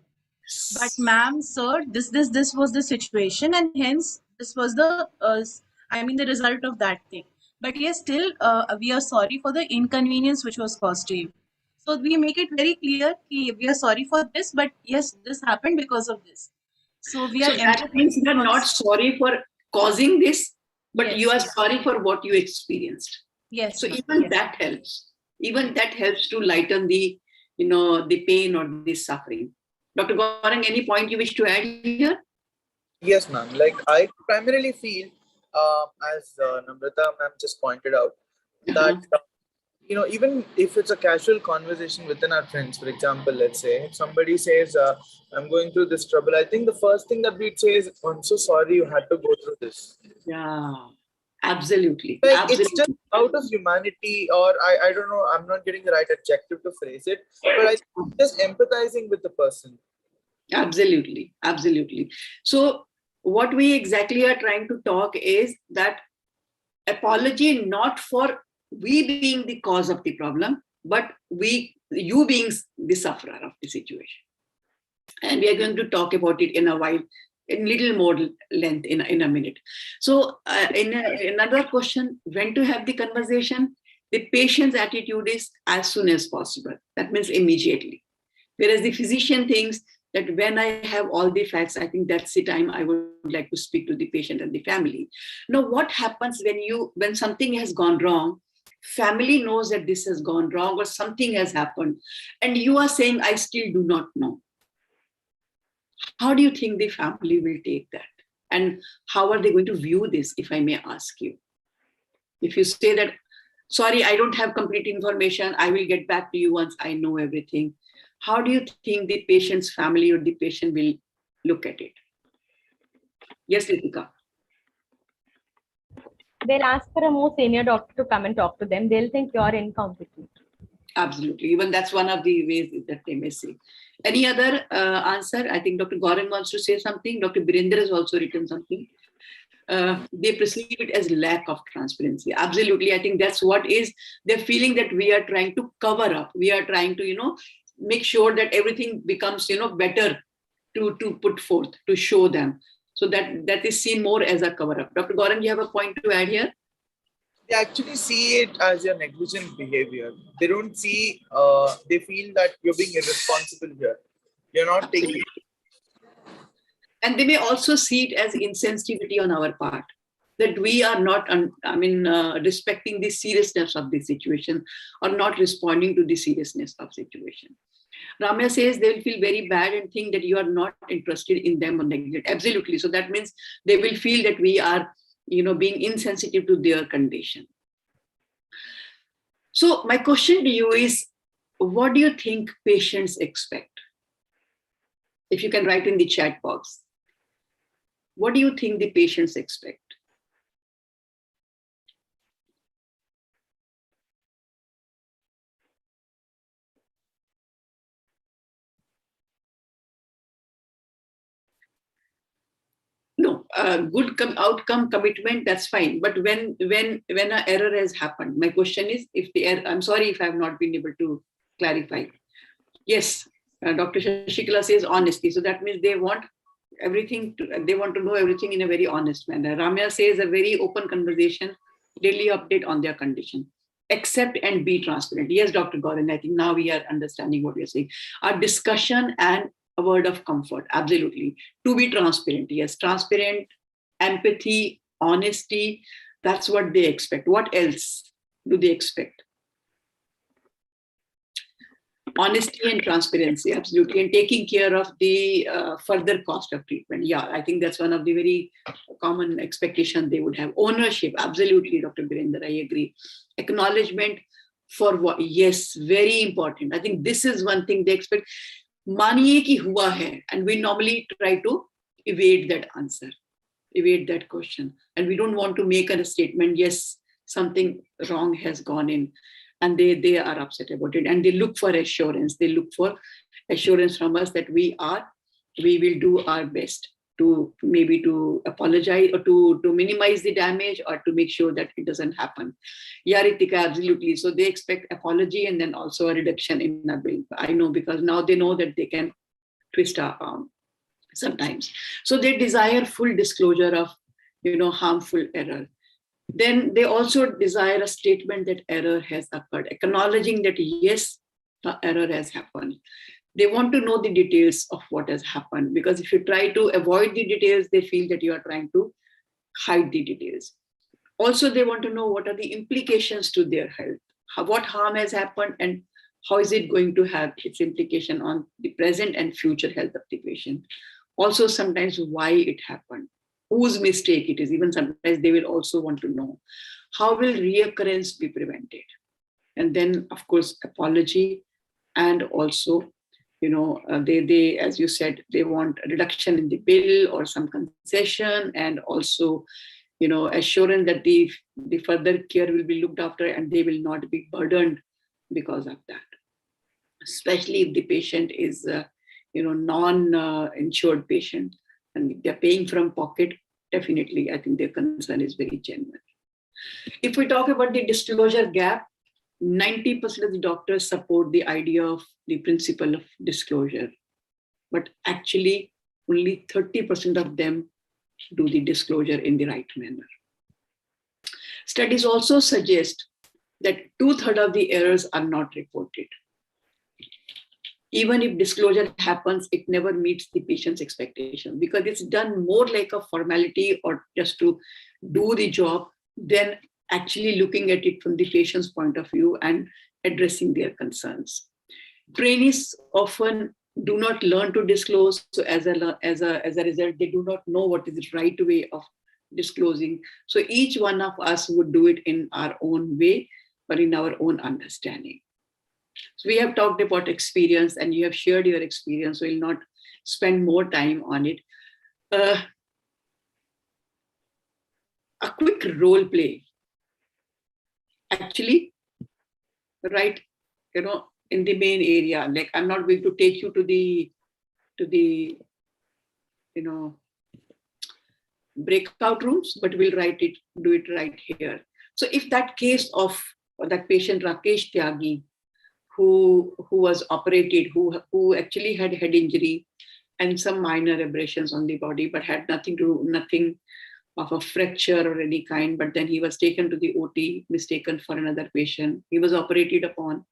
But ma'am, sir, this was the situation, and hence this was the the result of that thing. But yes, still we are sorry for the inconvenience which was caused to you. So we make it very clear we are sorry for this, but yes, this happened because of this. So we are. So that means you are not sorry for causing this, but yes, you are sorry for what you experienced. Yes. So even that helps. Even that helps to lighten the pain or the suffering. Dr. Gaurang, any point you wish to add here? Yes, ma'am. Like I primarily feel, as Namrata ma'am just pointed out, that even if it's a casual conversation within our friends, for example, let's say if somebody says, "I'm going through this trouble," I think the first thing that we'd say is, "I'm so sorry you had to go through this." Yeah, absolutely. Like Absolutely. it's just out of humanity, or I don't know. I'm not getting the right adjective to phrase it, but I think just empathizing with the person. Absolutely. So what we exactly are trying to talk is that apology not for we being the cause of the problem, but you being the sufferer of the situation. And we are going to talk about it in a while, in little more length in a minute. So another question, when to have the conversation? The patient's attitude is as soon as possible. That means immediately. Whereas the physician thinks that when I have all the facts, I think that's the time I would like to speak to the patient and the family. Now, what happens when something has gone wrong? Family knows that this has gone wrong or something has happened, and you are saying, I still do not know. How do you think the family will take that? And how are they going to view this, if I may ask you? If you say that, sorry, I don't have complete information, I will get back to you once I know everything. How do you think the patient's family or the patient will look at it? Yes, Ritika. They'll ask for a more senior doctor to come and talk to them. They'll think you're incompetent. Absolutely. Even that's one of the ways that they may say. Any other answer? I think Dr. Gaurang wants to say something. Dr. Birender has also written something. They perceive it as lack of transparency. Absolutely. I think that's what is, they're feeling that we are trying to cover up. We are trying to, make sure that everything becomes, better to put forth, to show them. So that is seen more as a cover up. Dr. Gaurang, you have a point to add here? They actually see it as your negligent behavior. They don't see, they feel that you're being irresponsible here. You're not taking. And they may also see it as insensitivity on our part, that we are not, respecting the seriousness of the situation or not responding to the seriousness of situation. Ramya says they will feel very bad and think that you are not interested in them or negligent. Absolutely. So that means they will feel that we are, being insensitive to their condition. So my question to you is, what do you think patients expect? If you can write in the chat box. What do you think the patients expect? No, good outcome commitment, that's fine. But when an error has happened, my question is, if the error, I'm sorry if I have not been able to clarify. Yes, Dr. Shashikala says honesty. So that means they want everything, they want to know everything in a very honest manner. Ramya says a very open conversation, daily update on their condition. Accept and be transparent. Yes, Dr. Gorin, I think now we are understanding what you're saying. Our discussion and a word of comfort, absolutely. To be transparent, yes, transparent, empathy, honesty, that's what they expect. What else do they expect? Honesty and transparency, absolutely, and taking care of the further cost of treatment. Yeah, I think that's one of the very common expectations they would have. Ownership, absolutely, Dr. Birender, I agree. Acknowledgement for what? Yes, very important. I think this is one thing they expect. Maniye ki hua hai, and we normally try to evade that answer, evade that question, and we don't want to make a statement. Yes, something wrong has gone in. And they are upset about it, and they look for assurance. They look for assurance from us that we will do our best to maybe to apologize or to minimize the damage or to make sure that it doesn't happen. Yeah, Ritika, absolutely. So they expect apology and then also a reduction in our bill. I know, because now they know that they can twist our arm sometimes. So they desire full disclosure of harmful error. Then they also desire a statement that error has occurred, acknowledging that yes, the error has happened. They want to know the details of what has happened, because if you try to avoid the details, they feel that you are trying to hide the details. Also, they want to know what are the implications to their health, what harm has happened, and how is it going to have its implication on the present and future health of the patient. Also, sometimes why it happened, whose mistake it is. Even sometimes they will also want to know how will reoccurrence be prevented. And then, of course, apology, and also, they, as you said, they want a reduction in the bill or some concession, and also, assurance that the further care will be looked after and they will not be burdened because of that. Especially if the patient is, non-insured patient, and if they're paying from pocket, definitely, I think their concern is very genuine. If we talk about the disclosure gap, 90% of the doctors support the idea of the principle of disclosure, but actually only 30% of them do the disclosure in the right manner. Studies also suggest that 2/3 of the errors are not reported. Even if disclosure happens, it never meets the patient's expectation, because it's done more like a formality or just to do the job than actually looking at it from the patient's point of view and addressing their concerns. Trainees often do not learn to disclose. So as a result, they do not know what is the right way of disclosing. So each one of us would do it in our own way, but in our own understanding. So we have talked about experience, and you have shared your experience, so we'll not spend more time on it. A quick role play. Actually, right, in the main area, like I'm not going to take you to the breakout rooms, but we'll do it right here. So if that case of that patient Rakesh Tyagi, who was operated, who actually had head injury and some minor abrasions on the body, but had nothing of a fracture or any kind, but then he was taken to the OT, mistaken for another patient. He was operated upon,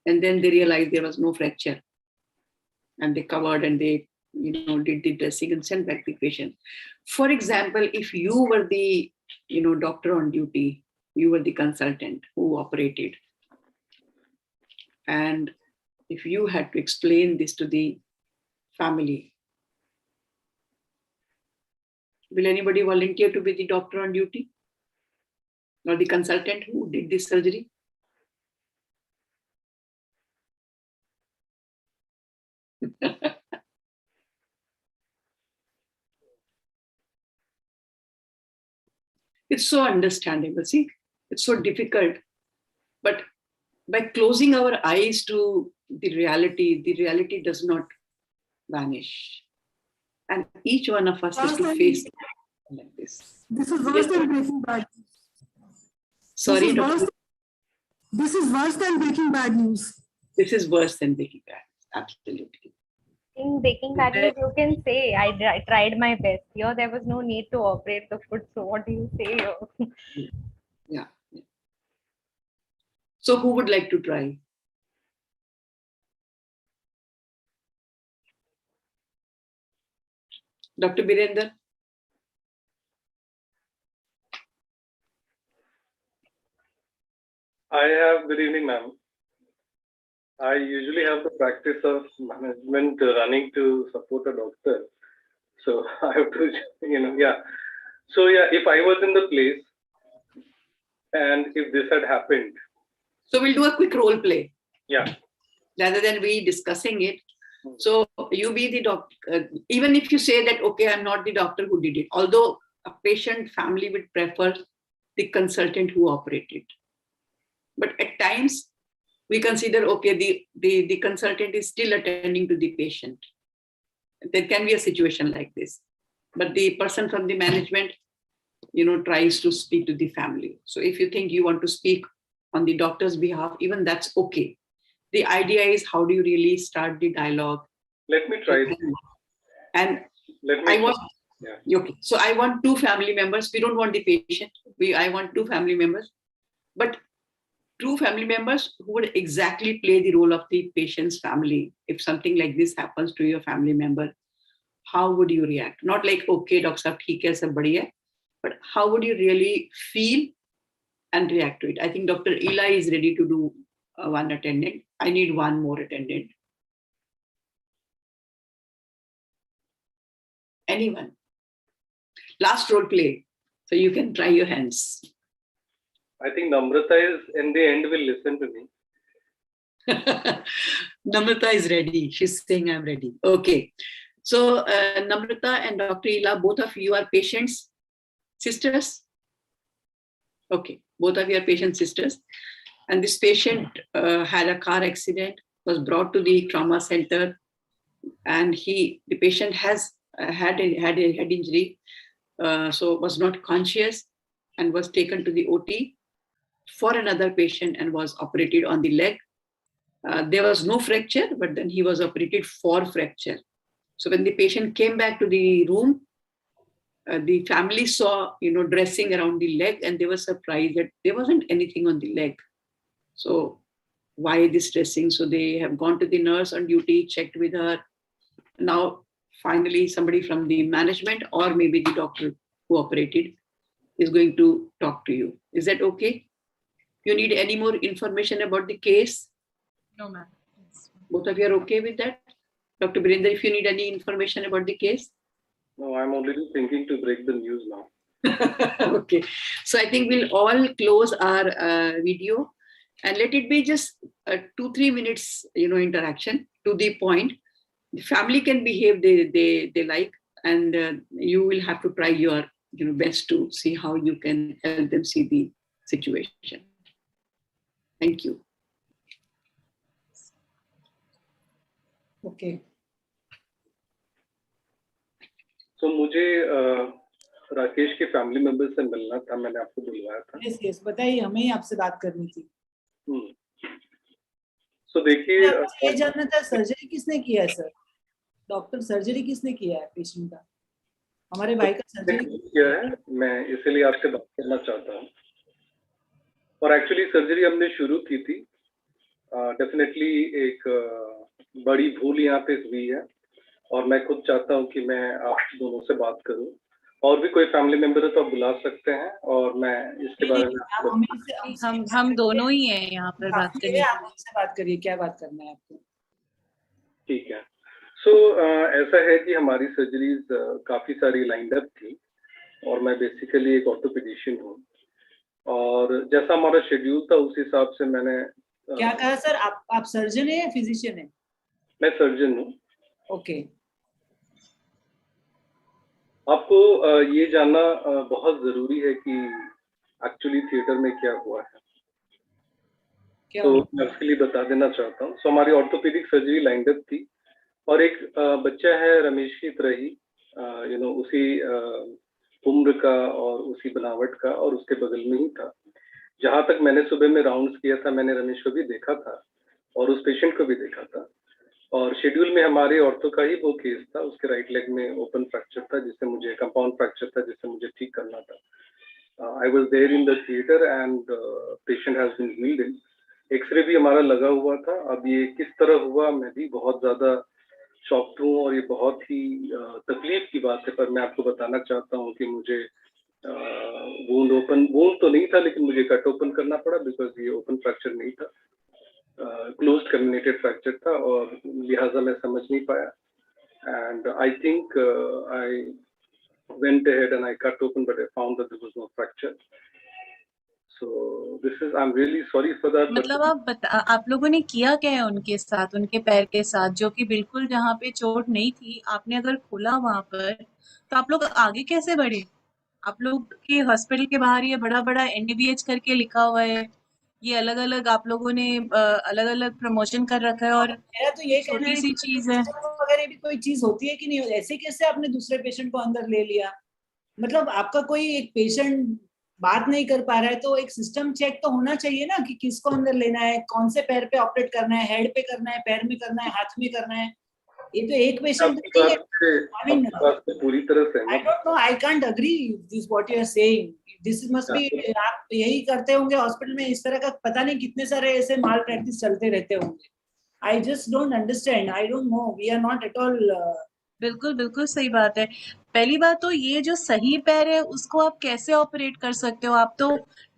and then they realized there was no fracture. And they covered and they did the dressing and sent back the patient. For example, if you were the doctor on duty, you were the consultant who operated, and if you had to explain this to the family, will anybody volunteer to be the doctor on duty or the consultant who did this surgery? It's so understandable. See, it's so difficult, but by closing our eyes to the reality does not vanish. And each one of us has to face it. like this. This is worse than Breaking Bad. Sorry, This is worse than Breaking Bad news. This is worse than Breaking Bad. Absolutely. In Breaking Bad news, you can say I tried my best. Here, there was no need to operate the foot. So what do you say here? Yeah. So who would like to try? Dr. Birender? Good evening, ma'am. I usually have the practice of management running to support a doctor. So I have to, yeah. So yeah, if I was in the place and if this had happened. So we'll do a quick role play. Yeah. Rather than we discussing it. So you be the doctor, even if you say that, okay, I'm not the doctor who did it, although a patient family would prefer the consultant who operated. But at times we consider, okay, the consultant is still attending to the patient. There can be a situation like this, but the person from the management, tries to speak to the family. So if you think you want to speak on the doctor's behalf, even that's okay. The idea is, how do you really start the dialogue? Let me try. And okay. So I want two family members. We don't want the patient. I want two family members, but two family members who would exactly play the role of the patient's family. If something like this happens to your family member, how would you react? Not like, okay, doctor sahab, theek hai, sab badhiya, but how would you really feel and react to it? I think Dr. Ela is ready to do one attendant. I need one more attendant. Anyone? Last role play. So you can try your hands. I think Namrata is in the end will listen to me. Namrata is ready. She's saying I'm ready. Okay. So Namrata and Dr. Ela, both of you are patients, sisters? Okay. Both of you are patient sisters. And this patient had a car accident, was brought to the trauma center, and the patient has had a head injury, so was not conscious and was taken to the OT for another patient and was operated on the leg. There was no fracture, but then he was operated for fracture. So when the patient came back to the room, the family saw, dressing around the leg, and they were surprised that there wasn't anything on the leg. So why this dressing? So they have gone to the nurse on duty, checked with her. Now, finally, somebody from the management or maybe the doctor who operated is going to talk to you. Is that okay? You need any more information about the case? No, ma'am. Both of you are okay with that? Dr. Birender, if you need any information about the case? No, I'm already thinking to break the news now. Okay. So I think we'll all close our video and let it be just 2-3 minutes, interaction to the point. The family can behave they like, and you will have to try your best to see how you can help them see the situation. Thank you. Okay. So मुझे राकेश के family member से मिलना था, मैंने आपको बुलवाया था. Yes, बताइए, हमें ही आपसे बात करनी थी. So देखिए, ये जानना था सर्जरी किसने किया है सर? डॉक्टर सर्जरी किसने किया है पेशेंट का? हमारे भाई का सर्जरी किया है, मैं इसीलिए आपसे बात करना चाहता हूँ. और एक्चुअली सर्जरी हमने शुरू की थी. डेफिनेटली एक बड़ी भूल यहाँ पे हुई है और मैं खुद चाहता हूँ कि मैं आप दोनों से बात करूँ. और भी कोई फैमिली मेंबर है तो आप बुला सकते हैं और मैं इसके बारे में हम दोनों ही हैं यहाँ पर बात करने. आप हमसे बात करिए, क्या बात करना है आपको? ठीक है. सो ऐसा है कि हमारी सर्जरीज काफी सारी लाइंड अप थी और मैं बेसिकली एक ऑर्थोपेडिशियन हूँ और जैसा हमारा शेड्यूल था उस हिसाब से मैंने क्या कहा सर? आप सर्जन है या फिजिशियन है? मैं सर्जन हूँ. ओके. आपको ये जानना बहुत जरूरी है कि एक्चुअली थिएटर में क्या हुआ है. तो मैं उसके लिए बता देना चाहता हूँ. सो हमारी ऑर्थोपेडिक सर्जरी लाइंड अप थी और एक बच्चा है रमेश की तरह ही, उसी उम्र का और उसी बनावट का और उसके बगल में ही था। जहां तक मैंने सुबह में राउंड्स किया था, मैंने रमेश को भी देखा था और उस पेशेंट को भी देखा था, और शेड्यूल में हमारे ऑर्थो का ही वो केस था। उसके राइट लेग में ओपन फ्रैक्चर था, जिससे मुझे कंपाउंड फ्रैक्चर था, जिससे मुझे ठीक करना था। I was there in the theatre and patient has been healed in. X ray भी हमारा लगा हुआ था। अब ये किस तरह हुआ, मैं भी बहुत ज्यादा शॉक्ड हूँ और ये बहुत ही तकलीफ की बात है, पर मैं आपको बताना चाहता हूँ कि मुझे वूंड तो नहीं था, लेकिन मुझे कट ओपन करना पड़ा बिकॉज ये ओपन फ्रैक्चर नहीं था, क्लोज्ड कम्युनिकेटेड फ्रैक्चर था, और लिहाजा मैं समझ नहीं पाया। And I think I went ahead and I cut open, but I found that there was no fracture. So this is, I'm really sorry for that. मतलब आप लोगों ने किया क्या है उनके साथ, उनके पैर के साथ, जो कि बिल्कुल जहाँ पे चोट नहीं थी, आपने अगर खोला वहां पर, तो आप लोग आगे कैसे बढ़े? आप लोग के हॉस्पिटल के बाहर ये बड़ा बड़ा NDBH करके लिखा हुआ है, ये अलग अलग आप लोगों ने अलग अलग प्रमोशन कर रखा है, और मेरा तो ये कहना छोटी है सी चीज है। वगैरह भी कोई चीज होती है कि नहीं, ऐसे कैसे आपने दूसरे पेशेंट को अंदर ले लिया? मतलब आपका कोई एक पेशेंट बात नहीं कर पा रहा है तो एक सिस्टम चेक तो होना चाहिए ना, कि किसको अंदर लेना है, कौन से पैर पे ऑपरेट करना है, हेड पे करना है, पैर में करना है, हाथ में करना है। ये तो एक पेशेंट नहीं है। I mean, पूरी तरह से I don't know, I can't agree this what you are saying. This must be, आप यही करते होंगे हॉस्पिटल में, इस तरह का पता नहीं कितने सारे ऐसे माल प्रैक्टिस चलते रहते होंगे। I just don't understand. I don't know. We are not at all. बिल्कुल बिल्कुल सही बात है। पहली बात तो ये जो सही पैर है उसको आप कैसे ऑपरेट कर सकते हो? आप तो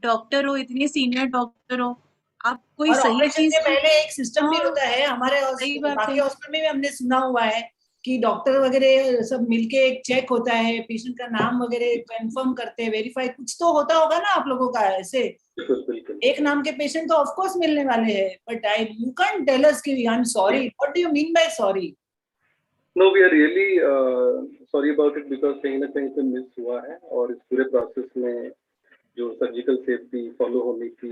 डॉक्टर हो, इतने सीनियर डॉक्टर हो, आप कोई और सही ऑपरेशन चीज के पहले एक सिस्टम भी होता है हमारे सही बात बाकी है। हॉस्पिटल में भी हमने सुना हुआ है कि डॉक्टर वगैरह सब मिलके एक चेक होता है, पेशेंट का नाम वगैरह कंफर्म करते हैं, वेरीफाई, कुछ तो होता होगा ना आप लोगों का ऐसे। एक नाम के पेशेंट तो ऑफ कोर्स मिलने वाले हैं, but you can't tell us कि I am sorry. What do you mean by sorry? No, we are really sorry about it because कहीं ना कहीं से मिस हुआ है, और इस पूरे प्रोसेस में जो सर्जिकल सेफ्टी फॉलो होनी थी,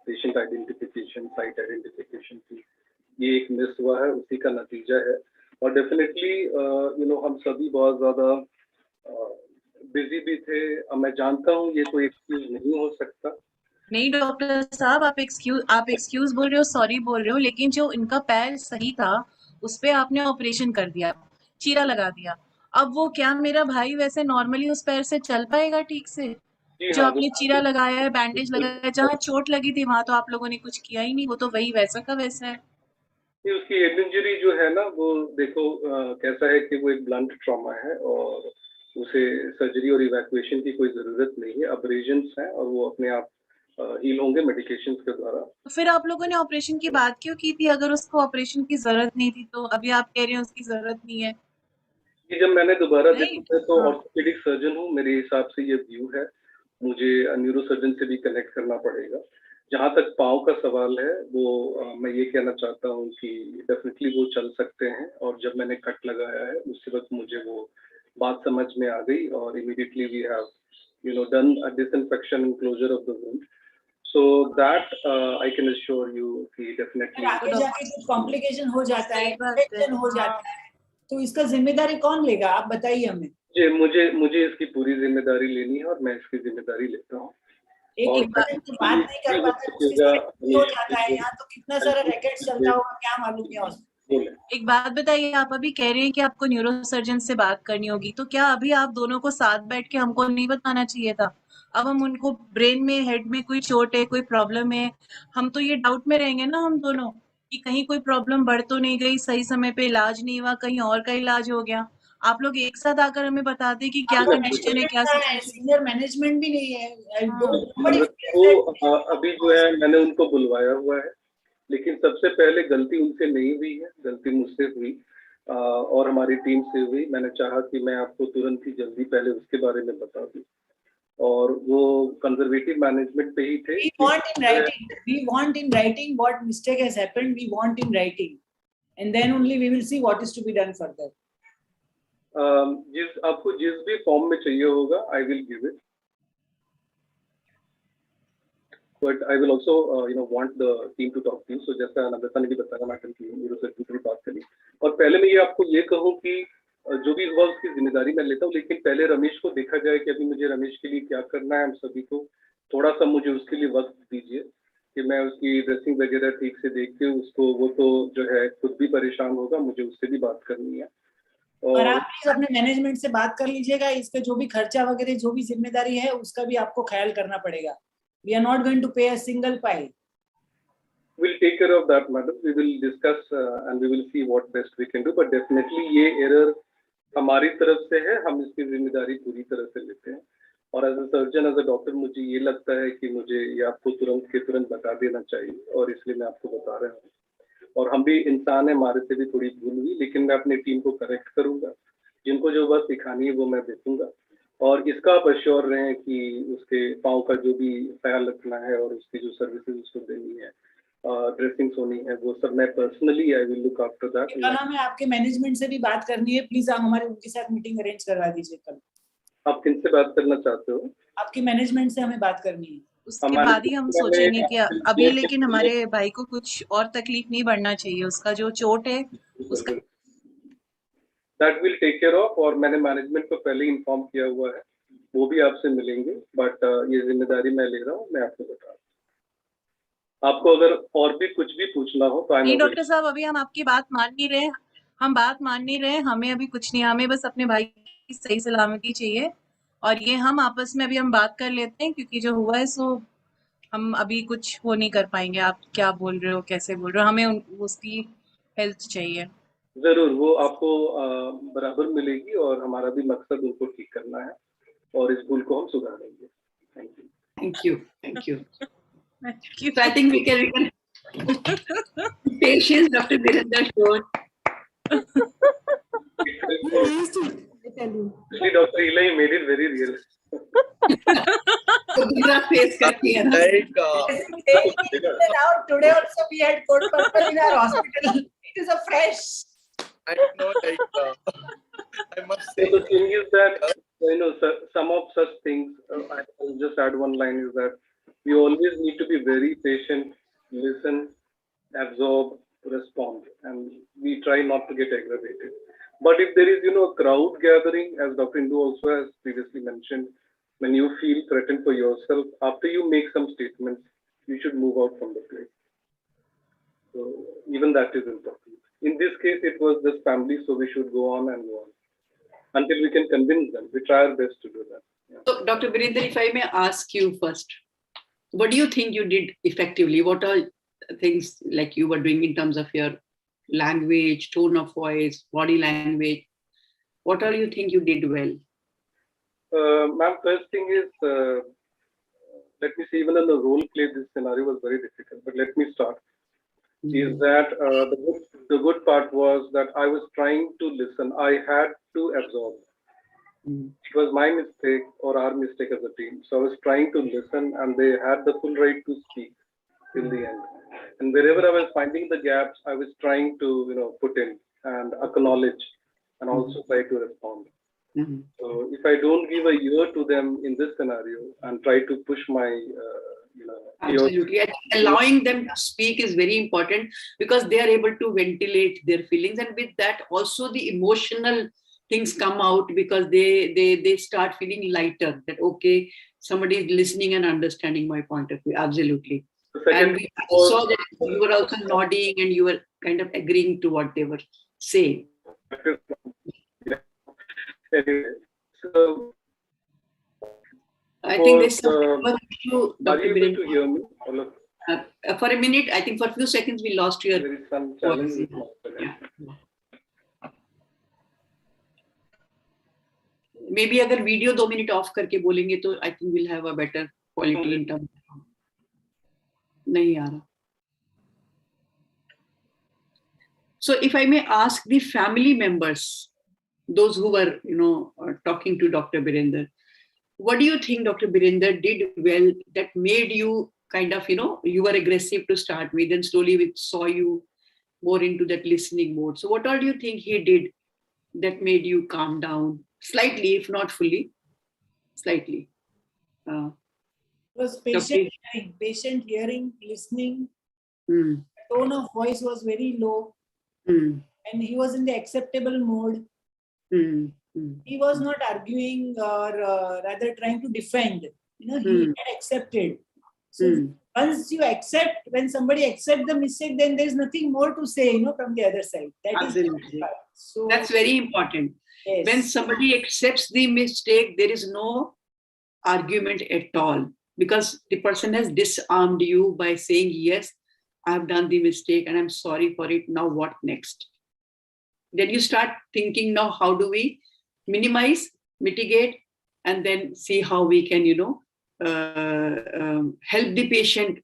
पेशेंट आइडेंटिफिकेशन, साइट आइडेंटिफिकेशन की, ये एक मिस हुआ है, उसी का नतीजा है। और डेफिनेटली हम सभी बहुत ज्यादा बिजी भी थे। मैं जानता हूँ ये कोई एक्सक्यूज नहीं हो सकता। नहीं डॉक्टर साहब, आप एक्सक्यूज बोल रहे हो, सॉरी बोल रहे हो, लेकिन जो इनका पैर सही था उस पे आपने ऑपरेशन कर दिया, चीरा लगा दिया। अब वो क्या मेरा भाई वैसे नॉर्मली उस पैर से चल पाएगा ठीक से? जो आपने चीरा लगाया है, बैंडेज लगाया है, जहाँ चोट लगी थी वहां तो आप लोगों ने कुछ किया ही नहीं, वो तो वही वैसा का वैसा है। उसकी हेड इंजरी जो है ना, वो देखो कैसा है कि वो एक ब्लंट ट्रॉमा है और उसे सर्जरी और इवैक्यूएशन की कोई जरूरत नहीं है। अब्रेजन्स हैं और वो अपने आप हील होंगे मेडिकेशंस के द्वारा। तो फिर आप लोगों ने ऑपरेशन की बात क्यों की थी अगर उसको ऑपरेशन की जरूरत नहीं थी? तो अभी आप कह रहे हैं उसकी जरूरत नहीं है। कि जब मैंने दोबारा देखा तो ऑर्थोपेडिक सर्जन हूँ, मेरे हिसाब से ये व्यू है, मुझे न्यूरो सर्जन से भी कनेक्ट करना पड़ेगा। जहाँ तक पाँव का सवाल है, वो मैं ये कहना चाहता हूँ कि डेफिनेटली वो चल सकते हैं, और जब मैंने कट लगाया है उसी वक्त मुझे वो बात समझ में आ गई, और immediately we have done a disinfection and closure of the wound, so that I can assure you कि डेफिनेटली आगे जाके कुछ कॉम्प्लिकेशन हो जाता है, इन्फेक्शन हो जाता है, तो इसका जिम्मेदारी कौन लेगा? आप बताइए हमें। मुझे इसकी पूरी जिम्मेदारी लेनी है और मैं इसकी जिम्मेदारी लेता हूँ। एक बात नहीं कर पाते हो जाता है, यहाँ तो कितना सारा रैकेट चलता होगा, क्या मालूम है। एक बात बताइए, आप अभी कह रहे हैं कि आपको न्यूरो सर्जन से बात करनी होगी, तो क्या अभी आप दोनों को साथ बैठ के हमको नहीं बताना चाहिए था? अब हम उनको ब्रेन में, हेड में कोई चोट है, कोई प्रॉब्लम है, हम तो ये डाउट में रहेंगे ना हम दोनों कि कहीं कोई प्रॉब्लम बढ़ तो नहीं गई, सही समय पे इलाज नहीं हुआ, कहीं और का इलाज हो गया। आप लोग एक साथ आकर हमें बता दें कि क्या कंडीशन है, क्या सीनियर मैनेजमेंट भी नहीं है। वो अभी जो है मैंने उनको बुलवाया हुआ है, लेकिन सबसे पहले गलती उनसे नहीं हुई है, गलती मुझसे हुई और हमारी टीम से हुई। मैंने चाहा कि मैं आपको तुरंत ही जल्दी पहले उसके बारे में बता दूं, और वो कंजर्वेटिव मैनेजमेंट पे ही थे। We want in writing what mistake has happened. We want in writing, and then only we will see what is to be done further. आपको जिस भी फॉर्म में चाहिए होगा, I will give it. But I will also, want the team to talk to you. So जैसा नम्रता ने भी बताया, मैं न्यूरो सर्जन से भी बात करी। और पहले मैं ये आपको ये कहूँ कि जो भी हुआ उसकी जिम्मेदारी मैं लेता हूँ, लेकिन पहले रमेश को देखा जाए कि अभी मुझे रमेश के लिए क्या करना है। हम सभी को थोड़ा सा मुझे उसके लिए वक्त दीजिए कि मैं उसकी ड्रेसिंग वगैरह ठीक से देख के उसको, वो तो जो है खुद भी परेशान होगा, मुझे उससे भी बात करनी है। और आप प्लीज अपने मैनेजमेंट से बात कर लीजिएगा, इसका जो भी खर्चा वगैरह जो भी जिम्मेदारी है उसका भी आपको ख्याल करना पड़ेगा। We are not going to pay a single pie. We'll take care of that, madam. We will discuss and we will see what best we can do. But definitely ये error हमारी तरफ से है, हम इसकी जिम्मेदारी पूरी तरह से लेते हैं। और as a surgeon, as a doctor, मुझे ये लगता है कि मुझे ये आपको तुरंत के तुरंत बता देना चाहिए, और इसलिए मैं आपको बता रहा हूँ। और हम भी इंसान हैं, हमारे से भी थोड़ी भूल हुई, लेकिन मैं अपनी टीम को करेक्ट करूंगा। जिनको जो बात सिखानी है वो मैं देखूंगा, और इसका आप अश्योर रहें कि उसके पाँव का जो भी ख्याल रखना है और उसकी जो सर्विसेज उसको देनी है, ड्रेसिंग होनी है, वो सब मैं personally I will look after that. कल हमें आपके मैनेजमेंट से भी बात करनी है, प्लीज आप हमारे उनके साथ मीटिंग अरेंज करवा दीजिए कल। आप किन से बात करना चाहते हो? आपकी मैनेजमेंट से हमें बात करनी है। उसके बाद ही हम सोचेंगे कि अभी, लेकिन हमारे भाई को कुछ और तकलीफ नहीं बढ़ना चाहिए, उसका जो चोट है उसका that will take care of. और मैंने मैनेजमेंट को पहले इन्फॉर्म किया हुआ है, वो भी आपसे मिलेंगे। बट ये जिम्मेदारी मैं ले रहा हूँ, मैं आपको बता रहा हूँ। आपको अगर और भी कुछ भी पूछना हो तो नहीं डॉक्टर साहब, अभी हम आपकी बात मान नहीं रहे, हम बात मान नहीं रहे, हमें अभी कुछ नहीं, हमें बस अपने भाई की सही सलामती चाहिए। और ये हम आपस में अभी हम बात कर लेते हैं, क्योंकि जो हुआ है सो हम अभी कुछ वो नहीं कर पाएंगे। आप क्या बोल रहे हो, कैसे बोल रहे हो, हमें उसकी हेल्थ चाहिए। जरूर, वो आपको बराबर मिलेगी, और हमारा भी मकसद उनको ठीक करना है, और इस भूल को हम सुधारेंगे। Thank you, thank you, thank you. So I think we can patience, Dr. Virendra showed. Dr. Eli made it very real. face करती है ना। Now today also we had coat purple in our hospital. It is a fresh. I know, like I must say. So the thing is that some of such things. I will just add one line, is that we always need to be very patient, listen, absorb, respond, and we try not to get aggravated. But if there is a crowd gathering, as Dr. Indu also has previously mentioned, when you feel threatened for yourself, after you make some statements, you should move out from the place. So even that is important. In this case, it was just family, so we should go on and go on until we can convince them. We try our best to do that. Yeah. So, Dr. Virendra, if I may ask you first, what do you think you did effectively? What are things like you were doing in terms of your language, tone of voice, body language? What all you think you did well? Ma'am, first thing is, let me see, even in the role play, this scenario was very difficult, but let me start. Is that the good part was that I was trying to listen. I had to absorb. It was my mistake or our mistake as a team. So I was trying to listen, and they had the full right to speak till the end. And wherever I was finding the gaps, I was trying to put in and acknowledge, and also try to respond. So if I don't give a ear to them in this scenario and try to push my absolutely, I think allowing them to speak is very important, because they are able to ventilate their feelings, and with that also the emotional things come out, because they start feeling lighter, that okay, somebody is listening and understanding my point of view. Absolutely. And we saw that you were also nodding and you were kind of agreeing to what they were saying. Anyway, so I think there's some issue, Dr. Are you able to hear me? For a minute, I think for a few seconds we lost your there is some challenge. Yeah. Maybe अगर video 2 minute off करके बोलेंगे तो I think we'll have a better quality in terms of नहीं आ रहा. So if I may ask the family members, those who were talking to Dr. Virendra, what do you think Dr. Virendra did well that made you kind of you were aggressive to start with, and slowly we saw you more into that listening mode? So what all do you think he did that made you calm down slightly, if not fully, slightly? Was patient hearing, listening. The tone of voice was very low, and he was in the acceptable mode. He was not arguing or rather trying to defend. He had accepted. So once you accept, when somebody accepts the mistake, then there's nothing more to say, from the other side. That Absolutely. So that's very important. yes. When somebody accepts the mistake, there is no argument at all, because the person has disarmed you by saying, yes, I have done the mistake and I'm sorry for it. Now what next? Then you start thinking, now how do we minimize, mitigate, and then see how we can, help the patient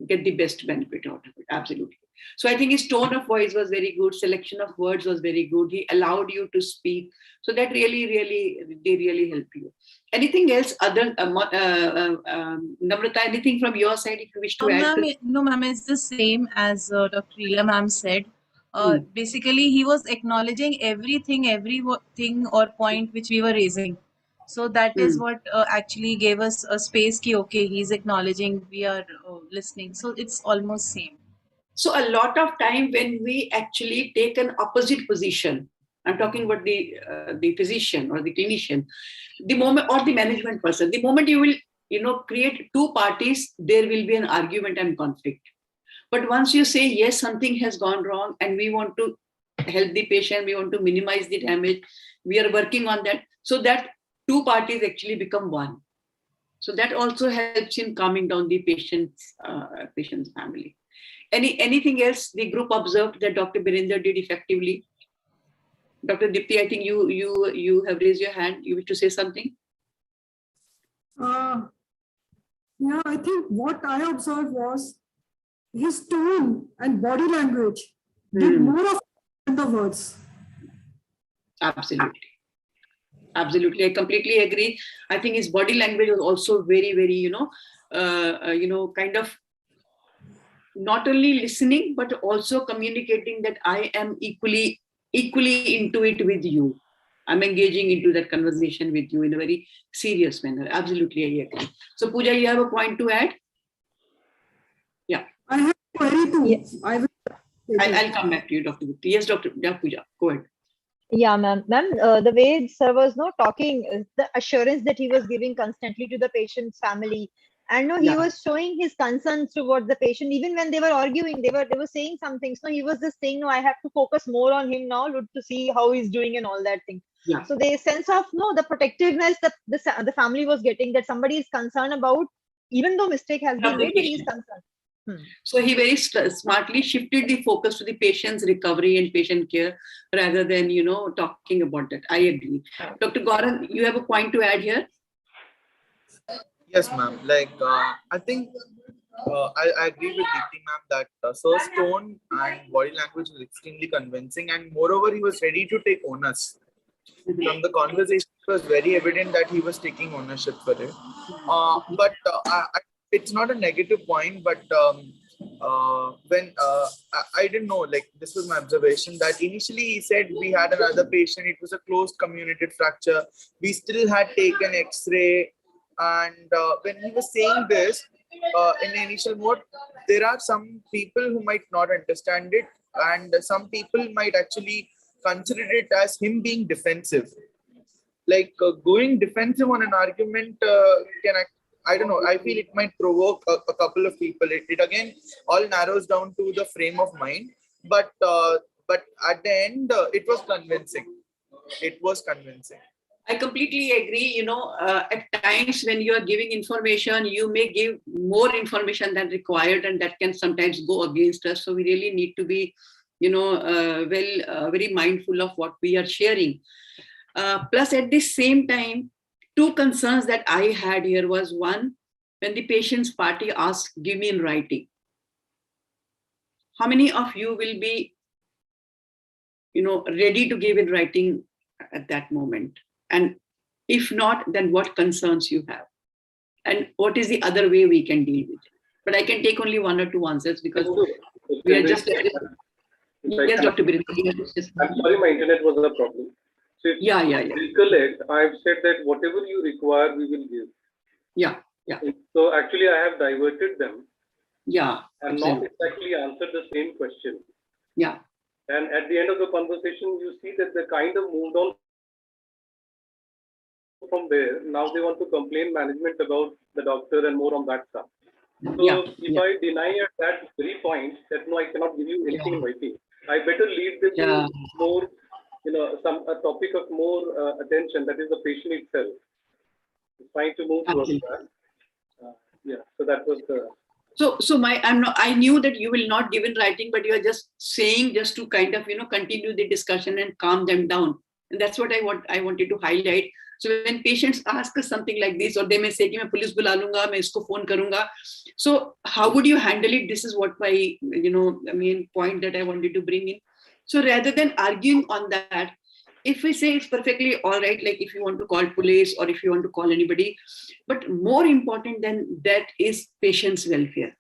get the best benefit out of it. Absolutely. So I think his tone of voice was very good. Selection of words was very good. He allowed you to speak. So that they really help you. Anything else other, Namrata, anything from your side if you wish to add? No, ma'am, it's the same as Dr. Ila ma'am said. Basically, he was acknowledging everything or point which we were raising. So that is what actually gave us a space ki, okay, he's acknowledging, we are listening. So it's almost same. So a lot of time when we actually take an opposite position, I'm talking about the physician or the clinician, the moment, or the management person, the moment you will, create two parties, there will be an argument and conflict. But once you say, yes, something has gone wrong and we want to help the patient, we want to minimize the damage, we are working on that, so that two parties actually become one. So that also helps in calming down the patient's family. Anything else the group observed that Dr. Birinder did effectively? Dr. Dipti, I think you have raised your hand. You wish to say something? Yeah, I think what I observed was his tone and body language did more of than the words. Absolutely. Absolutely. I completely agree. I think his body language was also very, very, kind of not only listening, but also communicating that I am equally into it with you. I'm engaging into that conversation with you in a very serious manner. Absolutely, I agree. So, Pooja, you have a point to add? Yeah. I have a query too. Yes. I'll come back to you, Dr. Gupta. Yes, Dr. Pooja, go ahead. Yeah, ma'am. The way sir was talking, the assurance that he was giving constantly to the patient's family, and he was showing his concerns towards the patient. Even when they were arguing, they were saying some things. No, he was just saying, no, I have to focus more on him now, to see how he's doing and all that thing. Yeah. So the sense of the protectiveness that the family was getting, that somebody is concerned about, even though mistake has been made, but he is concerned. So he very smartly shifted the focus to the patient's recovery and patient care rather than, talking about that. I agree. Dr. Gaurav, you have a point to add here? Yes, ma'am. I think I agree with Deepti, ma'am, that Sir's tone and body language was extremely convincing, and moreover, he was ready to take onus. From the conversation, it was very evident that he was taking ownership for it. But it's not a negative point, but when I didn't know, this was my observation, that initially he said we had another patient, it was a closed comminuted fracture, we still had taken x-ray, and when he was saying this in the initial mode, there are some people who might not understand it, and some people might actually consider it as him being defensive. Going defensive on an argument I don't know, I feel it might provoke a couple of people. It again all narrows down to the frame of mind, but at the end it was convincing. I completely agree. At times when you are giving information, you may give more information than required, and that can sometimes go against us. So we really need to be, very mindful of what we are sharing. Plus, at the same time, two concerns that I had here was, one, when the patient's party asked, give me in writing. How many of you will be, ready to give in writing at that moment? And if not, then what concerns you have? And what is the other way we can deal with it? But I can take only one or two answers because we are just... Yes, Dr. Birinder. I'm sorry, my internet was a problem. So yeah. Recollect, I've said that whatever you require, we will give. Yeah. So actually, I have diverted them. Yeah. And absolutely. not exactly answered the same question. Yeah. And at the end of the conversation, you see that they kind of moved on from there. Now they want to complain management about the doctor and more on that stuff. So if I deny at that very point that no, I cannot give you anything in writing, I better lead them to more, a topic of more attention, that is the patient itself. Trying to move towards that. So that was the. I knew that you will not give in writing, but you are just saying just to kind of, continue the discussion and calm them down. And that's what I wanted to highlight. So when patients ask us something like this, or they may say, "Main police bula lunga, main isko phone karunga." So how would you handle it? This is what my, main point that I wanted to bring in. So rather than arguing on that, if we say it's perfectly all right, like if you want to call police or if you want to call anybody, but more important than that is patient's welfare.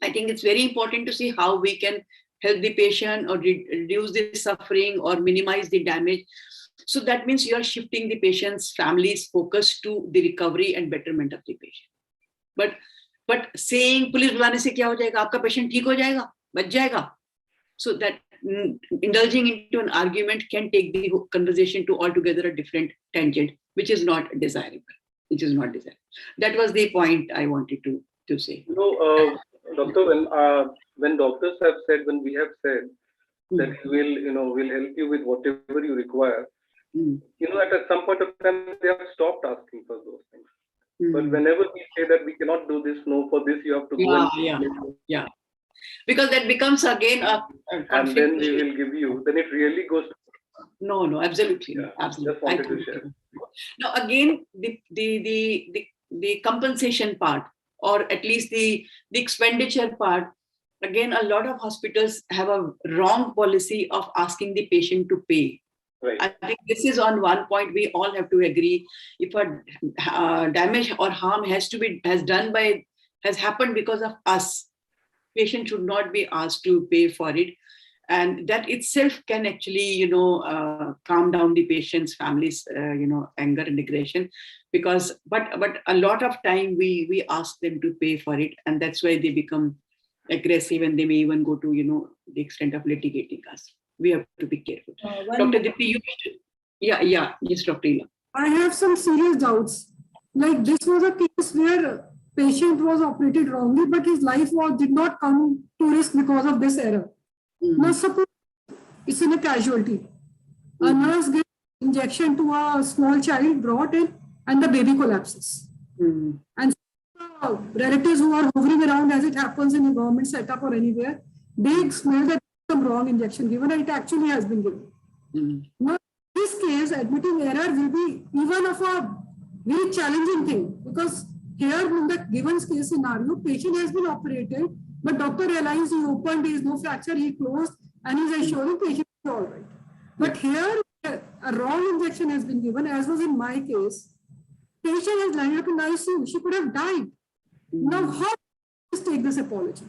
I think it's very important to see how we can help the patient or reduce the suffering or minimize the damage. So that means you are shifting the patient's family's focus to the recovery and betterment of the patient. But saying police bulane se kya ho jayega, aapka patient theek ho jayega, bach jayega. So that indulging into an argument can take the conversation to altogether a different tangent, which is not desirable. That was the point I wanted to say. Doctor, when doctors have said, when we have said that we'll help you with whatever you require, at some point of time they have stopped asking for those things. But whenever we say that we cannot do this, no, for this you have to go because that becomes again a conflict. And then we will give you, then it really goes. No, absolutely. Absolutely. Just wanted to share. Now, again, the compensation part, or at least the expenditure part, again, a lot of hospitals have a wrong policy of asking the patient to pay. Right. I think this is on one point we all have to agree. If a damage or harm has happened because of us, patient should not be asked to pay for it. And that itself can actually, calm down the patient's family's, anger and aggression. But a lot of time we ask them to pay for it, and that's why they become aggressive, and they may even go to, the extent of litigating us. We have to be careful. Dr. Dipti, yes, Dr. Ila. I have some serious doubts. Like this was a case where patient was operated wrongly, but his life did not come to risk because of this error. Now suppose it's in a casualty. A nurse gives injection to a small child brought in and the baby collapses. And relatives who are hovering around, as it happens in a government setup or anywhere, they smell that some wrong injection given, and it actually has been given. Now, in this case, admitting error will be even of a very challenging thing, because here in the given case scenario, patient has been operated, but doctor realized he opened, there is no fracture, he closed, and he is assuring patient is all right. But here, a wrong injection has been given, as was in my case. Patient has lined up in ICU, she could have died. Now, how to take this apology?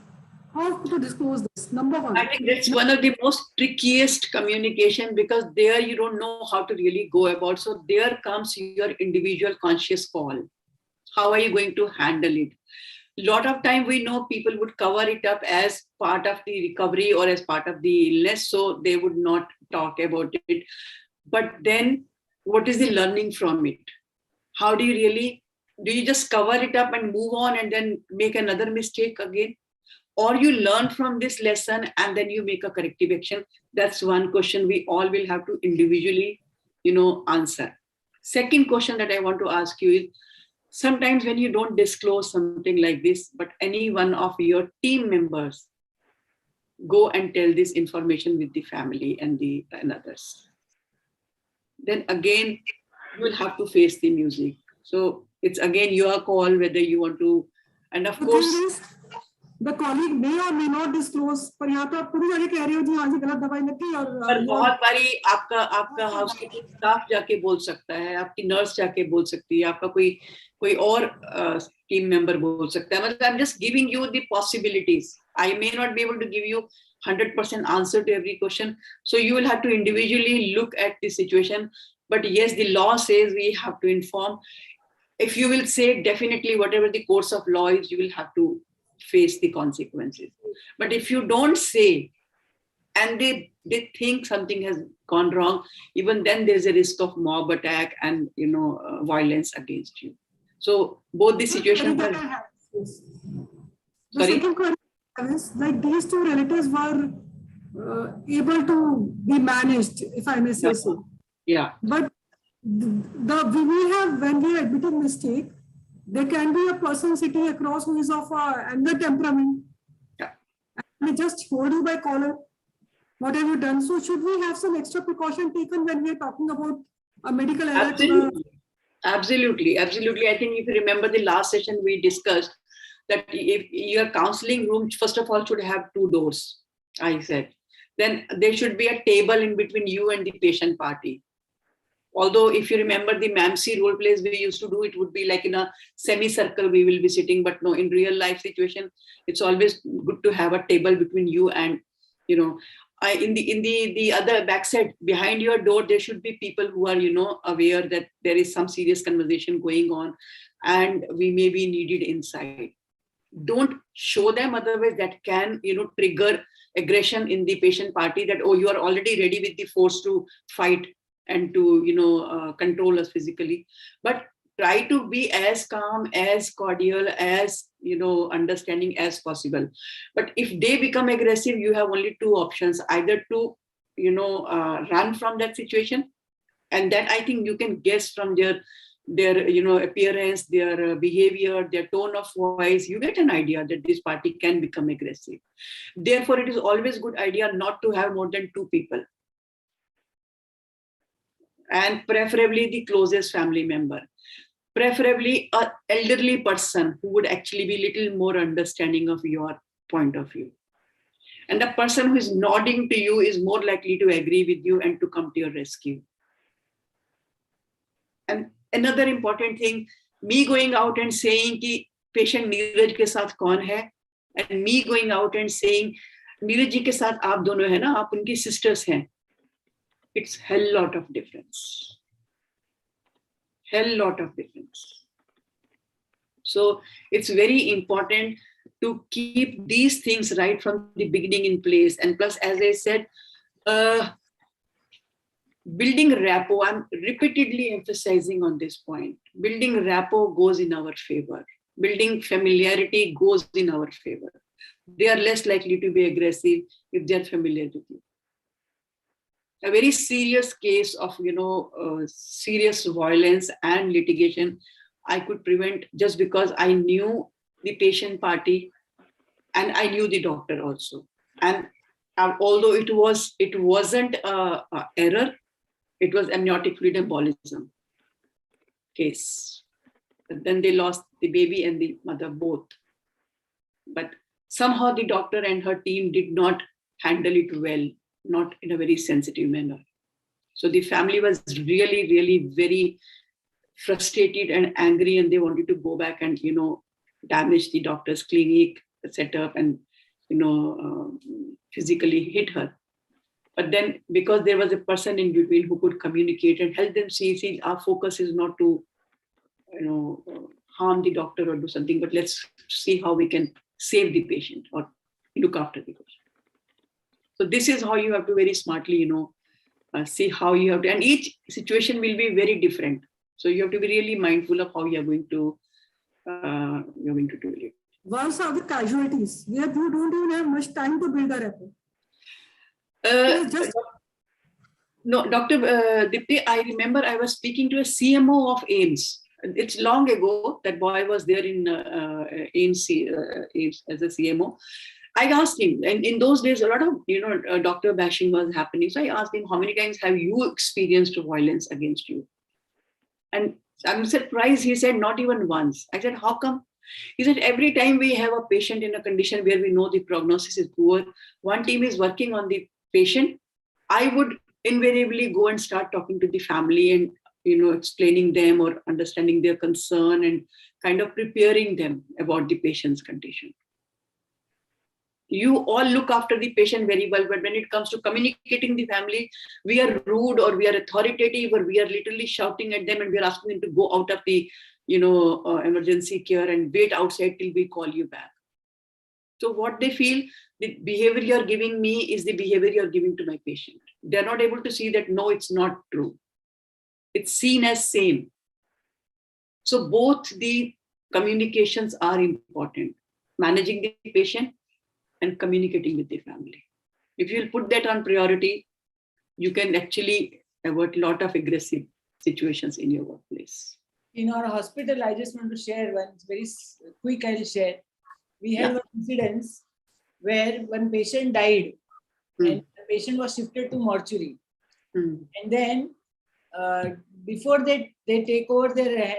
How to disclose this? Number one. I think that's one of the most trickiest communication, because there you don't know how to really go about. So there comes your individual conscious call. How are you going to handle it? A lot of time we know people would cover it up as part of the recovery or as part of the illness, so they would not talk about it. But then what is the learning from it? How do you just cover it up and move on and then make another mistake again? Or you learn from this lesson and then you make a corrective action? That's one question we all will have to individually, answer. Second question that I want to ask you is, sometimes when you don't disclose something like this, but any one of your team members go and tell this information with the family and others, then again, you will have to face the music. So it's again your call whether you want to, and of course, the colleague may or may not disclose. पर यहाँ तो आप खुद जाके कह रहे हो जी हाँ जी गलत दवाई लगी और बहुत बारी आपका हाउसकीपिंग स्टाफ जाके बोल सकता है, आपकी नर्स जाके बोल सकती है, आपका कोई और टीम मेंबर बोल सकता है. मतलब I'm just giving you the possibilities. I may not be able to give you 100% answer to every question, so you will have to individually look at the situation. But yes, the law says we have to inform. If you will say, definitely whatever the course of law is, you will have to face the consequences. But if you don't say, and they think something has gone wrong, even then there's a risk of mob attack and violence against you. So both the situations are. The second question is like these two relatives were able to be managed, if I may say so. Yeah. But when we admit a mistake, there can be a person sitting across who is of anger temperament. Yeah. And they just hold you by collar. What have you done? So should we have some extra precaution taken when we are talking about a medical error? Absolutely. I think if you remember the last session we discussed that if your counseling room, first of all, should have 2 doors, I said. Then there should be a table in between you and the patient party. Although if you remember the MAMC role plays we used to do, it would be like in a semicircle we will be sitting, but no, in real life situation, it's always good to have a table between you and, in the other backside behind your door, there should be people who are, aware that there is some serious conversation going on and we may be needed inside. Don't show them, otherwise that can, trigger aggression in the patient party that, oh, you are already ready with the force to fight and to, control us physically. But try to be as calm, as cordial, as, understanding as possible. But if they become aggressive, you have only 2 options, either to, run from that situation. And that I think you can guess from their appearance, their behavior, their tone of voice, you get an idea that this party can become aggressive. Therefore, it is always a good idea not to have more than 2 people. And preferably the closest family member. Preferably an elderly person who would actually be a little more understanding of your point of view. And the person who is nodding to you is more likely to agree with you and to come to your rescue. And another important thing, me going out and saying कि patient Neeraj के साथ कौन है, and me going out and saying Neeraj ji के साथ आप दोनों हैं ना, आप उनकी sisters हैं. It's hell lot of difference. Hell lot of difference. So it's very important to keep these things right from the beginning in place. And plus, as I said, building rapport, I'm repeatedly emphasizing on this point. Building rapport goes in our favor. Building familiarity goes in our favor. They are less likely to be aggressive if they're familiar with you. A very serious case of, serious violence and litigation, I could prevent just because I knew the patient party and I knew the doctor also. And although it wasn't a error, it was amniotic fluid embolism case. But then they lost the baby and the mother both. But somehow the doctor and her team did not handle it well, not in a very sensitive manner. So the family was really, really very frustrated and angry, and they wanted to go back and, damage the doctor's clinic, setup, and, physically hit her. But then because there was a person in between who could communicate and help them see, our focus is not to, harm the doctor or do something, but let's see how we can save the patient or look after the patient. So this is how you have to very smartly, see how you have to, and each situation will be very different. So you have to be really mindful of how you're going to do it. Once are the casualties where you don't even have much time to build a rapport. No, Dr. Dipti, I remember I was speaking to a CMO of AIMS. It's long ago. That boy was there in AIMS as a CMO. I asked him, and in those days, a lot of doctor bashing was happening. So I asked him, how many times have you experienced violence against you? And I'm surprised. He said, not even once. I said, how come? He said, every time we have a patient in a condition where we know the prognosis is poor, one team is working on the patient, I would invariably go and start talking to the family and, explaining them or understanding their concern and kind of preparing them about the patient's condition. You all look after the patient very well, but when it comes to communicating the family, we are rude or we are authoritative or we are literally shouting at them and we are asking them to go out of the, emergency care and wait outside till we call you back. So what they feel, the behavior you're giving me is the behavior you're giving to my patient. They're not able to see that, no, it's not true. It's seen as same. So both the communications are important. Managing the patient and communicating with the family. If you'll put that on priority, you can actually avoid a lot of aggressive situations in your workplace. In our hospital, I just want to share one very quick, I'll share. We had one incident where one patient died and the patient was shifted to mortuary. And then before they take over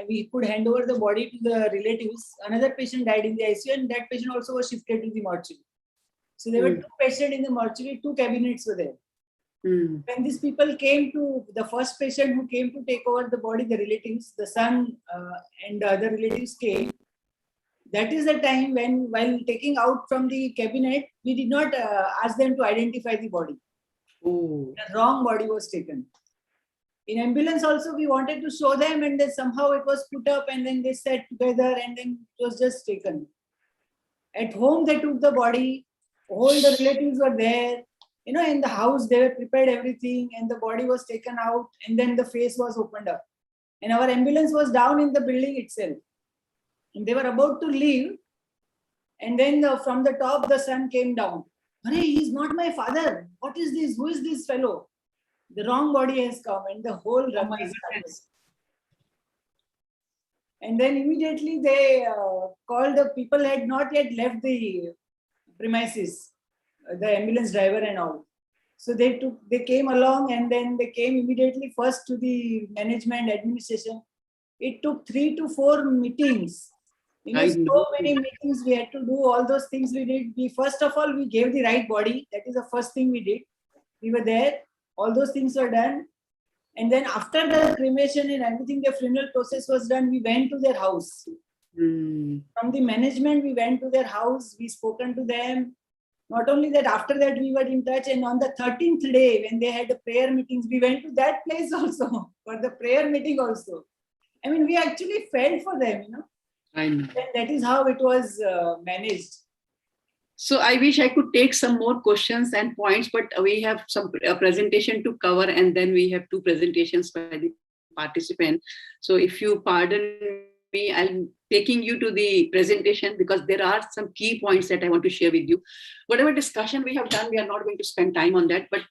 we could hand over the body to the relatives. Another patient died in the ICU and that patient also was shifted to the mortuary. So there were two patients in the mortuary, two cabinets were there. When these people came to, the first patient who came to take over the body, the relatives, the son and the other relatives came. That is the time when, while taking out from the cabinet, we did not ask them to identify the body. The wrong body was taken. In ambulance also, we wanted to show them and then somehow it was put up and then they sat together and then it was just taken. At home, they took the body, all the relatives were there. You know, in the house, they were prepared everything and the body was taken out and then the face was opened up. And our ambulance was down in the building itself. And they were about to leave. And then from the top, the son came down. Hey, he's not my father. What is this? Who is this fellow? The wrong body has come and the whole ruckus started. And then immediately they called, the people had not yet left the premises, the ambulance driver and all. So they came along and then they came immediately first to the management administration. It took 3 to 4 meetings. You know, so many meetings we had to do, all those things we did. We first of all, we gave the right body. That is the first thing we did. We were there. All those things were done. And then after the cremation and everything, the funeral process was done, we went to their house. From the management, we went to their house. We spoken to them. Not only that, after that, we were in touch. And on the 13th day, when they had the prayer meetings, we went to that place also for the prayer meeting also. I mean, we actually felt for them, you know. I know. And that is how it was managed. So I wish I could take some more questions and points, but we have some presentation to cover and then we have 2 presentations by the participant. So if you pardon me, I'm taking you to the presentation because there are some key points that I want to share with you. Whatever discussion we have done, we are not going to spend time on that, but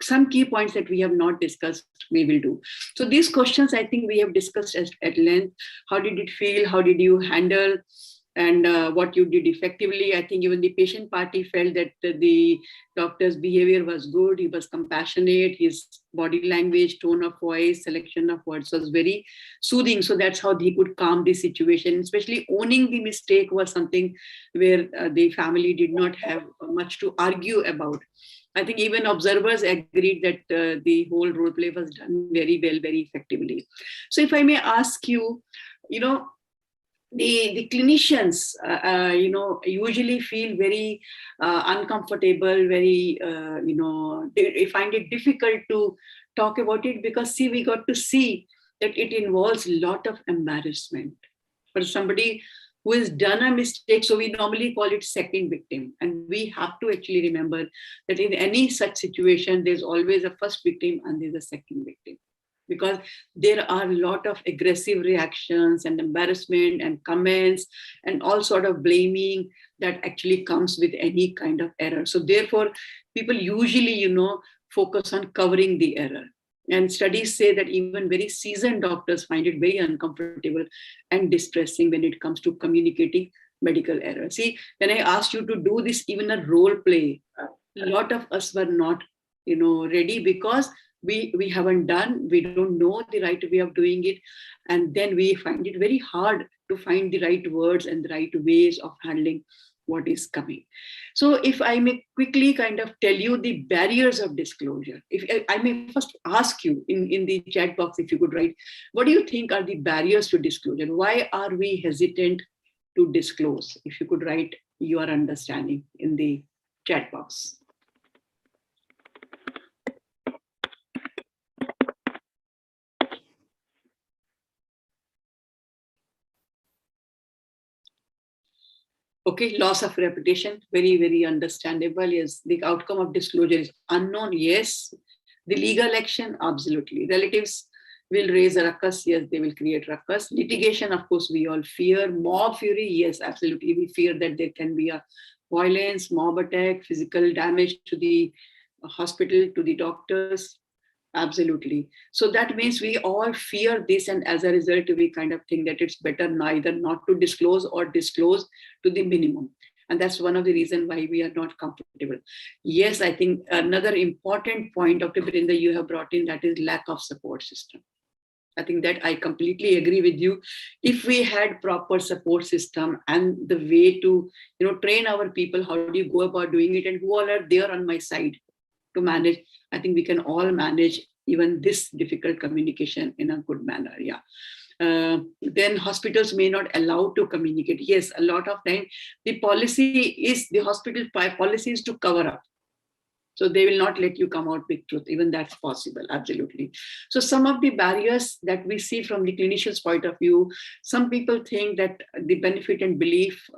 some key points that we have not discussed, we will do. So these questions, I think we have discussed at length. How did it feel? How did you handle? And what you did effectively. I think even the patient party felt that the doctor's behavior was good. He was compassionate. His body language, tone of voice, selection of words was very soothing. So that's how he could calm the situation. Especially owning the mistake was something where the family did not have much to argue about. I think even observers agreed that the whole role play was done very well, very effectively. So if I may ask you, the clinicians, usually feel very uncomfortable, very, they find it difficult to talk about it because, see, we got to see that it involves a lot of embarrassment for somebody who has done a mistake. So we normally call it second victim. And we have to actually remember that in any such situation, there's always a first victim and there's a second victim. Because there are a lot of aggressive reactions and embarrassment and comments and all sort of blaming that actually comes with any kind of error. So therefore, people usually, focus on covering the error. And studies say that even very seasoned doctors find it very uncomfortable and distressing when it comes to communicating medical error. See, when I asked you to do this, even a role play, a lot of us were not, ready because we haven't done, we don't know the right way of doing it. And then we find it very hard to find the right words and the right ways of handling what is coming. So if I may quickly kind of tell you the barriers of disclosure, if I may first ask you in the chat box, if you could write, what do you think are the barriers to disclosure? Why are we hesitant to disclose? If you could write your understanding in the chat box. Okay, loss of reputation, very, very understandable. Yes, the outcome of disclosure is unknown. Yes, the legal action, absolutely. Relatives will raise a ruckus. Yes, they will create ruckus. Litigation, of course, we all fear. Mob fury, yes, absolutely. We fear that there can be a violence, mob attack, physical damage to the hospital, to the doctors. Absolutely. So that means we all fear this, and as a result, we kind of think that it's better neither not to disclose or disclose to the minimum. And that's one of the reasons why we are not comfortable. Yes, I think another important point, Dr. Brinda, you have brought in, that is lack of support system. I think that I completely agree with you. If we had proper support system and the way to, train our people, how do you go about doing it, and who all are there on my side to manage, I think we can all manage even this difficult communication in a good manner. Yeah. Then hospitals may not allow to communicate. Yes, a lot of time the hospital policy is to cover up. So they will not let you come out with truth. Even that's possible. Absolutely. So some of the barriers that we see from the clinician's point of view, some people think that the benefit and belief,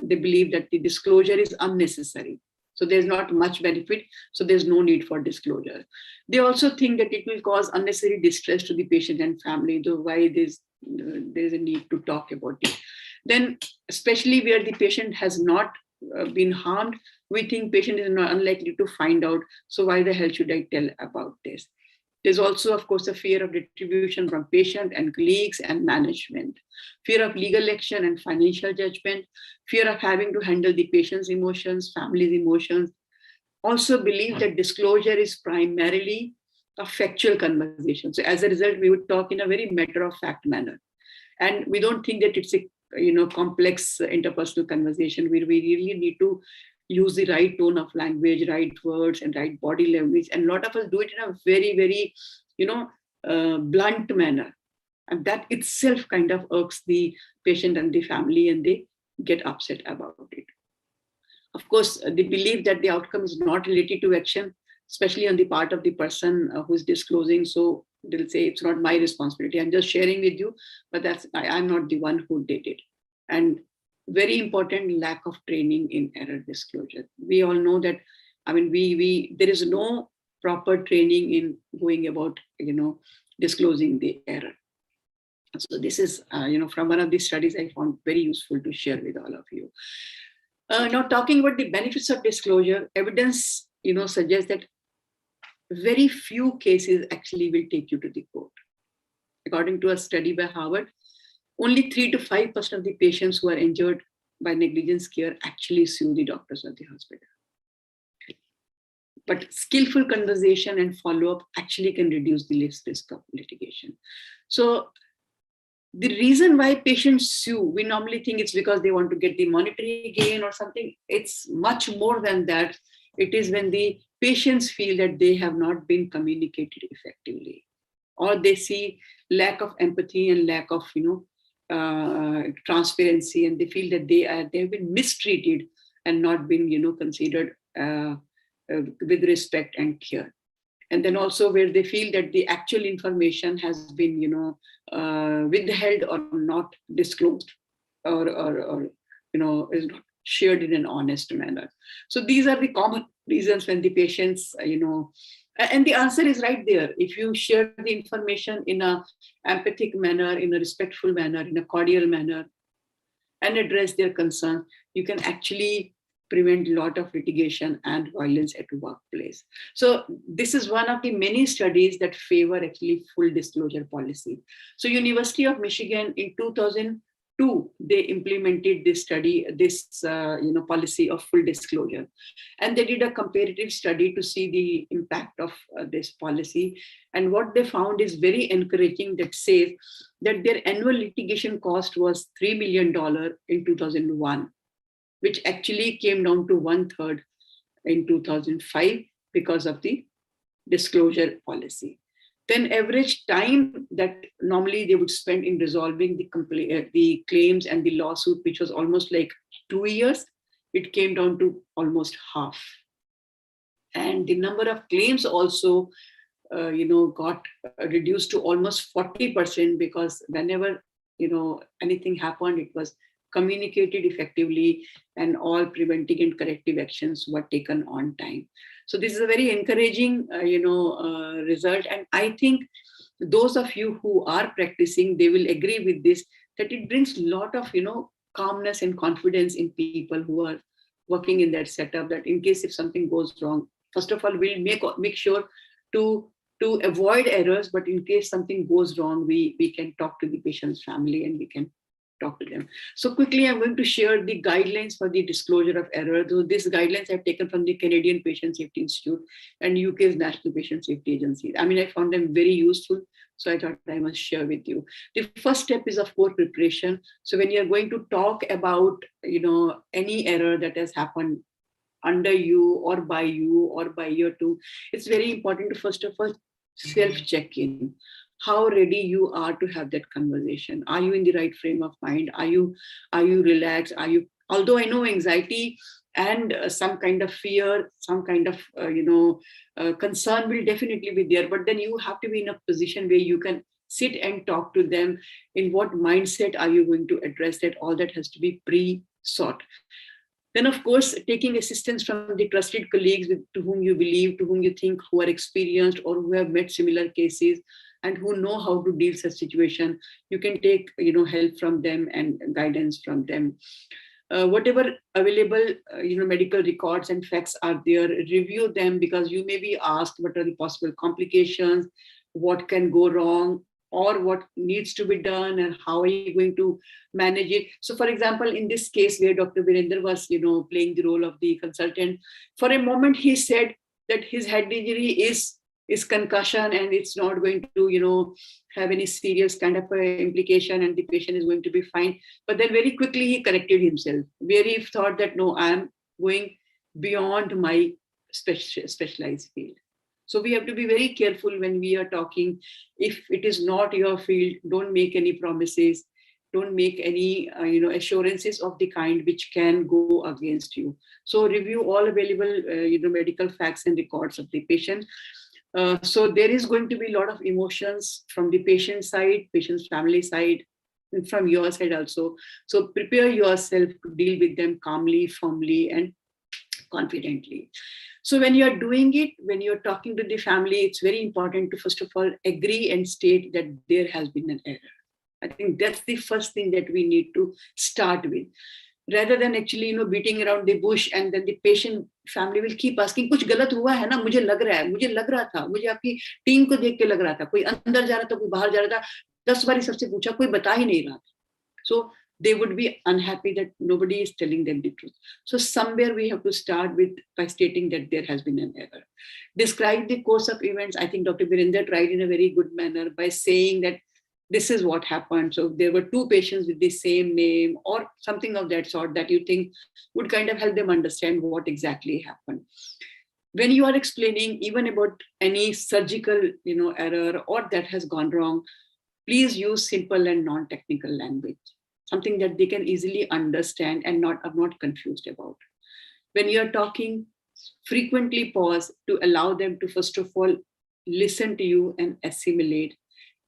they believe that the disclosure is unnecessary. So there's not much benefit, so there's no need for disclosure. They also think that it will cause unnecessary distress to the patient and family, though why there's a need to talk about it. Then, especially where the patient has not been harmed, we think patient is not unlikely to find out. So why the hell should I tell about this? There's also, of course, a fear of retribution from patient and colleagues and management, fear of legal action and financial judgment, fear of having to handle the patient's emotions, family's emotions. Also believe that disclosure is primarily a factual conversation. So as a result, we would talk in a very matter-of-fact manner. And we don't think that it's a complex interpersonal conversation where we really need to use the right tone of language, right words, and right body language. And a lot of us do it in a very, very, blunt manner. And that itself kind of irks the patient and the family, and they get upset about it. Of course, they believe that the outcome is not related to action, especially on the part of the person who is disclosing. So they'll say, it's not my responsibility. I'm just sharing with you, but I'm not the one who did it. And very important, lack of training in error disclosure. We all know that, there is no proper training in going about, disclosing the error. So this is, from one of these studies I found very useful to share with all of you. Now talking about the benefits of disclosure, evidence, suggests that very few cases actually will take you to the court. According to a study by Harvard, only 3 to 5% of the patients who are injured by negligence care actually sue the doctors of the hospital. But skillful conversation and follow-up actually can reduce the risk of litigation. So the reason why patients sue, we normally think it's because they want to get the monetary gain or something. It's much more than that. It is when the patients feel that they have not been communicated effectively, or they see lack of empathy and lack of, transparency, and they feel that they've been mistreated and not been, considered with respect and care. And then also where they feel that the actual information has been, withheld or not disclosed, or is not shared in an honest manner. So these are the common reasons when the patients, and the answer is right there. If you share the information in a empathic manner, in a respectful manner, in a cordial manner, and address their concern, you can actually prevent a lot of litigation and violence at the workplace. So this is one of the many studies that favor actually full disclosure policy. So University of Michigan in 2002, they implemented this study, policy of full disclosure. And they did a comparative study to see the impact of this policy. And what they found is very encouraging, that says that their annual litigation cost was $3 million in 2001. Which actually came down to 1/3 in 2005 because of the disclosure policy. Then average time that normally they would spend in resolving the claims and the lawsuit, which was almost like 2 years, it came down to almost half. And the number of claims also, got reduced to almost 40%, because whenever, anything happened, it was communicated effectively, and all preventing and corrective actions were taken on time. So this is a very encouraging, result. And I think those of you who are practicing, they will agree with this, that it brings a lot of, calmness and confidence in people who are working in that setup, that in case if something goes wrong, first of all, we'll make sure to avoid errors, but in case something goes wrong, we can talk to the patient's family and we can talk to them. So quickly, I'm going to share the guidelines for the disclosure of error. So these guidelines I've taken from the Canadian Patient Safety Institute and UK's National Patient Safety Agency. I mean, I found them very useful, so I thought I must share with you. The first step is, of course, preparation. So when you're going to talk about, any error that has happened under you or by your two, it's very important to first of all self-check in how ready you are to have that conversation. Are you in the right frame of mind? Are you relaxed? Although I know anxiety and some kind of fear, some kind of concern will definitely be there, but then you have to be in a position where you can sit and talk to them. In what mindset are you going to address that? All that has to be pre-sought. Then, of course, taking assistance from the trusted colleagues to whom you believe, to whom you think, who are experienced or who have met similar cases and who know how to deal with such situation. You can take, help from them and guidance from them. Whatever available, medical records and facts are there, review them, because you may be asked what are the possible complications, what can go wrong, or what needs to be done, and how are you going to manage it. So, for example, in this case where Dr. Virender was, playing the role of the consultant, for a moment he said that his head injury is concussion and it's not going to, have any serious kind of implication and the patient is going to be fine. But then very quickly he corrected himself, where he thought that, no, I'm going beyond my specialized field. So we have to be very careful when we are talking. If it is not your field, don't make any promises. Don't make any assurances of the kind which can go against you. So review all available medical facts and records of the patient. So there is going to be a lot of emotions from the patient side, patient's family side, and from your side also. So prepare yourself to deal with them calmly, firmly, and confidently. So when you're doing it, when you're talking to the family, it's very important to first of all agree and state that there has been an error. I think that's the first thing that we need to start with, rather than actually beating around the bush, and then the patient family will keep asking, कुछ गलत हुआ है ना, मुझे लग रहा है, मुझे लग रहा था, मुझे आपकी टीम को देख के लग रहा था, कोई अंदर जा रहा था, कोई बाहर जा रहा था, 10 बारी सबसे पूछा, कोई बता ही नहीं रहा था. So they would be unhappy that nobody is telling them the truth. So somewhere we have to start with by stating that there has been an error. Describe the course of events. I think Dr. Virender tried in a very good manner by saying that this is what happened. So there were 2 patients with the same name or something of that sort that you think would kind of help them understand what exactly happened. When you are explaining even about any surgical, error or that has gone wrong, please use simple and non-technical language, something that they can easily understand and are not confused about. When you're talking, frequently pause to allow them to, first of all, listen to you and assimilate.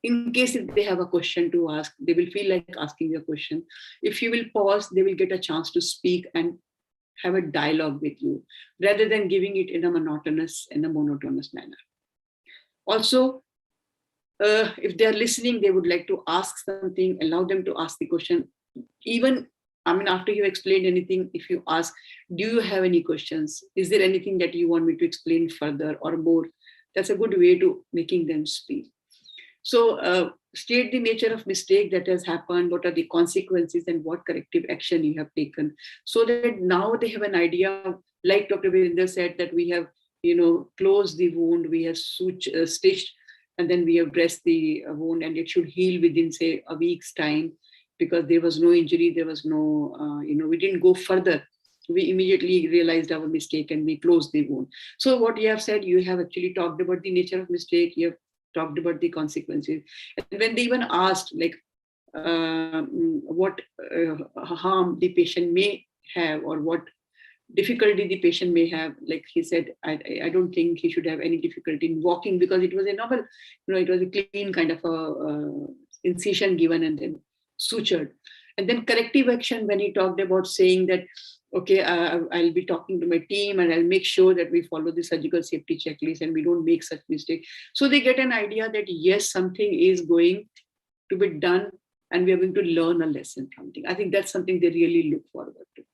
In case if they have a question to ask, they will feel like asking you a question. If you will pause, they will get a chance to speak and have a dialogue with you, rather than giving it in a monotonous manner. Also, if they're listening, they would like to ask something, allow them to ask the question. Even, after you explained anything, if you ask, do you have any questions? Is there anything that you want me to explain further or more? That's a good way to making them speak. So state the nature of mistake that has happened, what are the consequences and what corrective action you have taken, so that now they have an idea, like Dr. Virender said, that we have, closed the wound, we have stitched, and then we have dressed the wound, and it should heal within, say, a week's time, because there was no injury, there was no, we didn't go further. We immediately realized our mistake and we closed the wound. So what you have said, you have actually talked about the nature of mistake, you have talked about the consequences. And when they even asked, like, what harm the patient may have or what difficulty the patient may have, like he said, I don't think he should have any difficulty in walking, because it was a normal, it was a clean kind of a incision given and then sutured. And then corrective action, when he talked about saying that, okay, I'll be talking to my team and I'll make sure that we follow the surgical safety checklist and we don't make such mistake. So they get an idea that yes, something is going to be done and we are going to learn a lesson from it. I think that's something they really look forward to.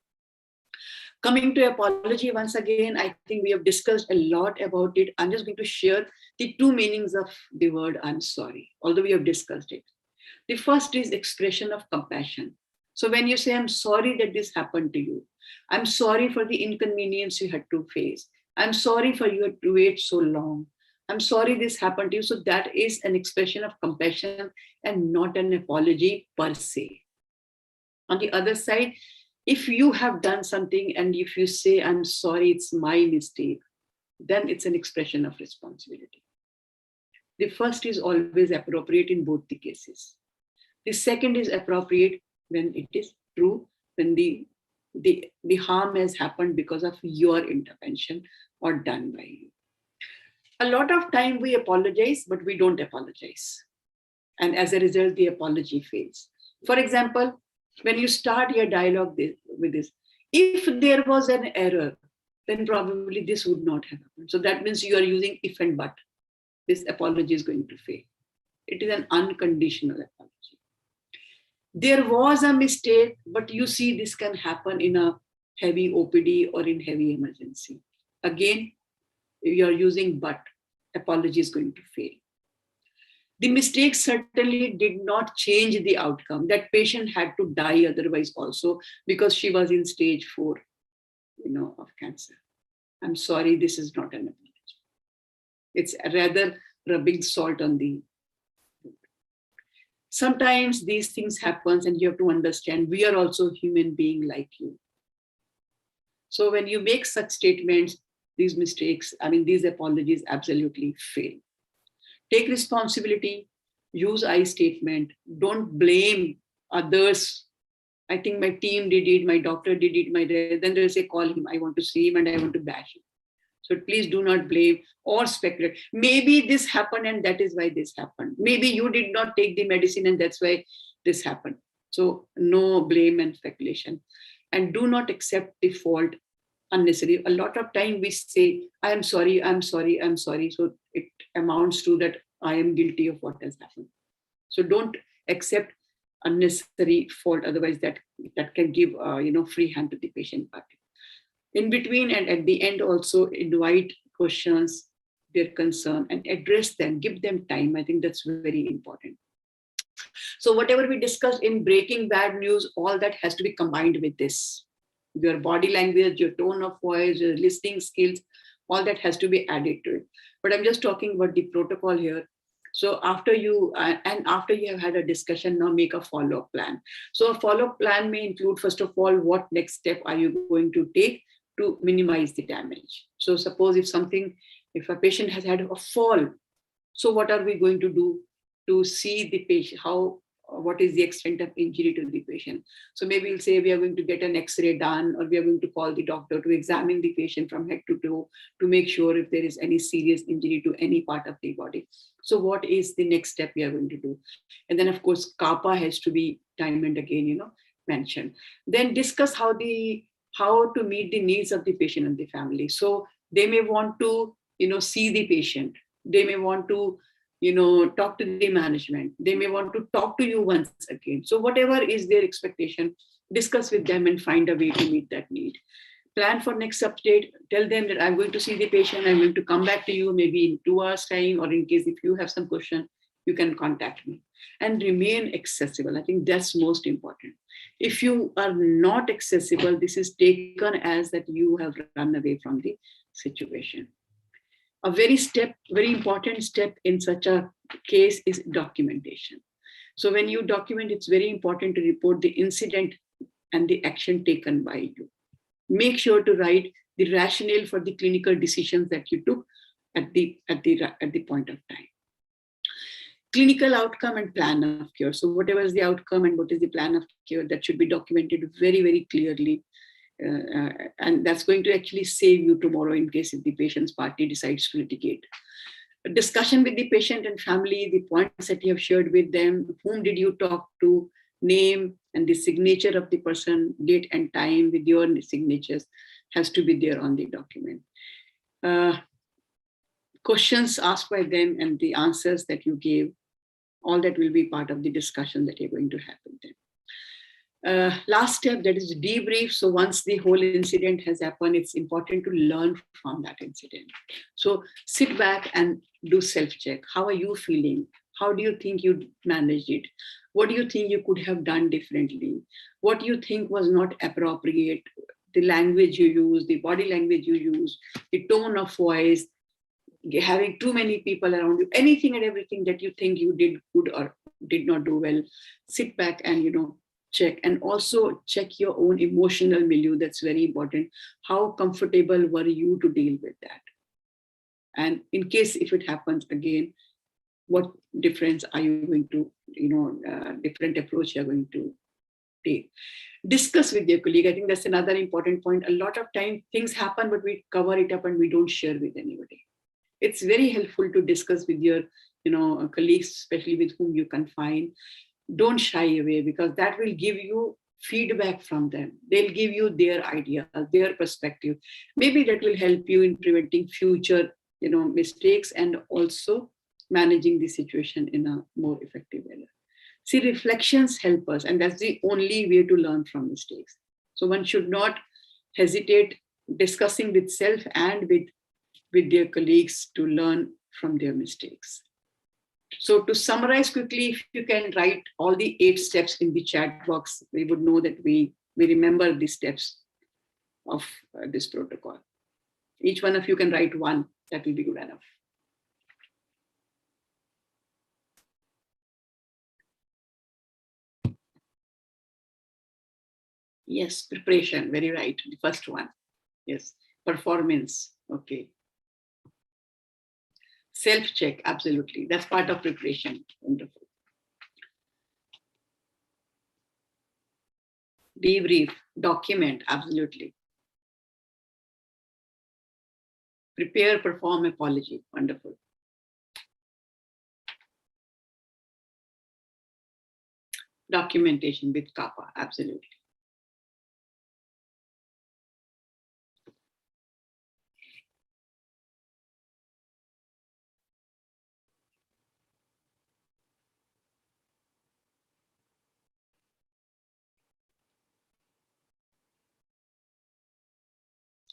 Coming to apology, once again, I think we have discussed a lot about it. I'm just going to share the two meanings of the word I'm sorry, although we have discussed it. The first is expression of compassion. So when you say, I'm sorry that this happened to you, I'm sorry for the inconvenience you had to face, I'm sorry for you had to wait so long, I'm sorry this happened to you. So that is an expression of compassion and not an apology per se. On the other side, if you have done something and if you say, I'm sorry, it's my mistake, then it's an expression of responsibility. The first is always appropriate in both the cases. The second is appropriate when it is true, when the harm has happened because of your intervention or done by you. A lot of time we apologize, but we don't apologize. And as a result, the apology fails. For example, when you start your dialogue with this, if there was an error, then probably this would not have happened. So that means you are using if and but. This apology is going to fail. It is an unconditional apology. There was a mistake, but you see this can happen in a heavy OPD or in heavy emergency. Again, you are using but. Apology is going to fail. The mistake certainly did not change the outcome. That patient had to die otherwise also because she was in stage 4, of cancer. I'm sorry, this is not an apology. It's rather rubbing salt on the wound. Sometimes these things happen and you have to understand we are also human beings like you. So when you make such statements, these mistakes, these apologies absolutely fail. Take responsibility, use I statement, don't blame others. I think my team did it, my doctor did it, then they'll say, call him, I want to see him and I want to bash him. So please do not blame or speculate. Maybe this happened and that is why this happened. Maybe you did not take the medicine and that's why this happened. So no blame and speculation. And do not accept the fault unnecessarily. A lot of time we say, I'm sorry, I'm sorry, I'm sorry. So it amounts to that I am guilty of what has happened. So don't accept unnecessary fault. Otherwise that can give free hand to the patient party. In between and at the end also invite questions, their concern and address them, give them time. I think that's very important. So whatever we discussed in breaking bad news, all that has to be combined with this. Your body language, your tone of voice, your listening skills, all that has to be added to it. But I'm just talking about the protocol here. So after you have had a discussion, now make a follow-up plan. So a follow-up plan may include, first of all, what next step are you going to take to minimize the damage? So suppose if a patient has had a fall, so what are we going to do to see the patient, what is the extent of injury to the patient? So maybe we'll say we are going to get an X-ray done, or we are going to call the doctor to examine the patient from head to toe to make sure if there is any serious injury to any part of the body. So what is the next step we are going to do? And then of course, CAPA has to be time and again, mentioned. Then discuss how to meet the needs of the patient and the family. So they may want to, see the patient. They may want to, talk to the management. They may want to talk to you once again. So whatever is their expectation, discuss with them and find a way to meet that need. Plan for next update. Tell them that I'm going to see the patient. I'm going to come back to you maybe in 2 hours time, or in case if you have some question, you can contact me. And remain accessible. I think that's most important. If you are not accessible, this is taken as that you have run away from the situation. A very important step in such a case is documentation. So when you document, it's very important to report the incident and the action taken by you. Make sure to write the rationale for the clinical decisions that you took at the point of time. Clinical outcome and plan of cure. So whatever is the outcome and what is the plan of cure, that should be documented very, very clearly. And that's going to actually save you tomorrow in case if the patient's party decides to litigate. A discussion with the patient and family, the points that you have shared with them, whom did you talk to, name and the signature of the person, date and time with your signatures has to be there on the document. Questions asked by them and the answers that you gave, all that will be part of the discussion that you're going to have with them. Last step, that is debrief. So once the whole incident has happened, it's important to learn from that incident. So sit back and do self-check. How are you feeling? How do you think you managed it? What do you think you could have done differently? What do you think was not appropriate? The language you use, the body language you use, the tone of voice, having too many people around you, anything and everything that you think you did good or did not do well. Sit back and, check, and also check your own emotional milieu. That's very important. How comfortable were you to deal with that? And in case if it happens again, what difference are you going to, different approach you're going to take? Discuss with your colleague. I think that's another important point. A lot of time things happen, but we cover it up and we don't share with anybody. It's very helpful to discuss with your, colleagues, especially with whom you confine. Don't shy away, because that will give you feedback from them. They'll give you their idea, their perspective. Maybe that will help you in preventing future, mistakes and also managing the situation in a more effective way. See, reflections help us, and that's the only way to learn from mistakes. So one should not hesitate discussing with self and with their colleagues to learn from their mistakes. So to summarize quickly, if you can write all the 8 steps in the chat box, we would know that we remember the steps of this protocol. Each one of you can write one, that will be good enough. Yes, preparation, very right, the first one. Yes, performance, okay. Self-check, absolutely, that's part of preparation, wonderful. Debrief, document, absolutely. Prepare, perform, apology, wonderful. Documentation with CAPA, absolutely.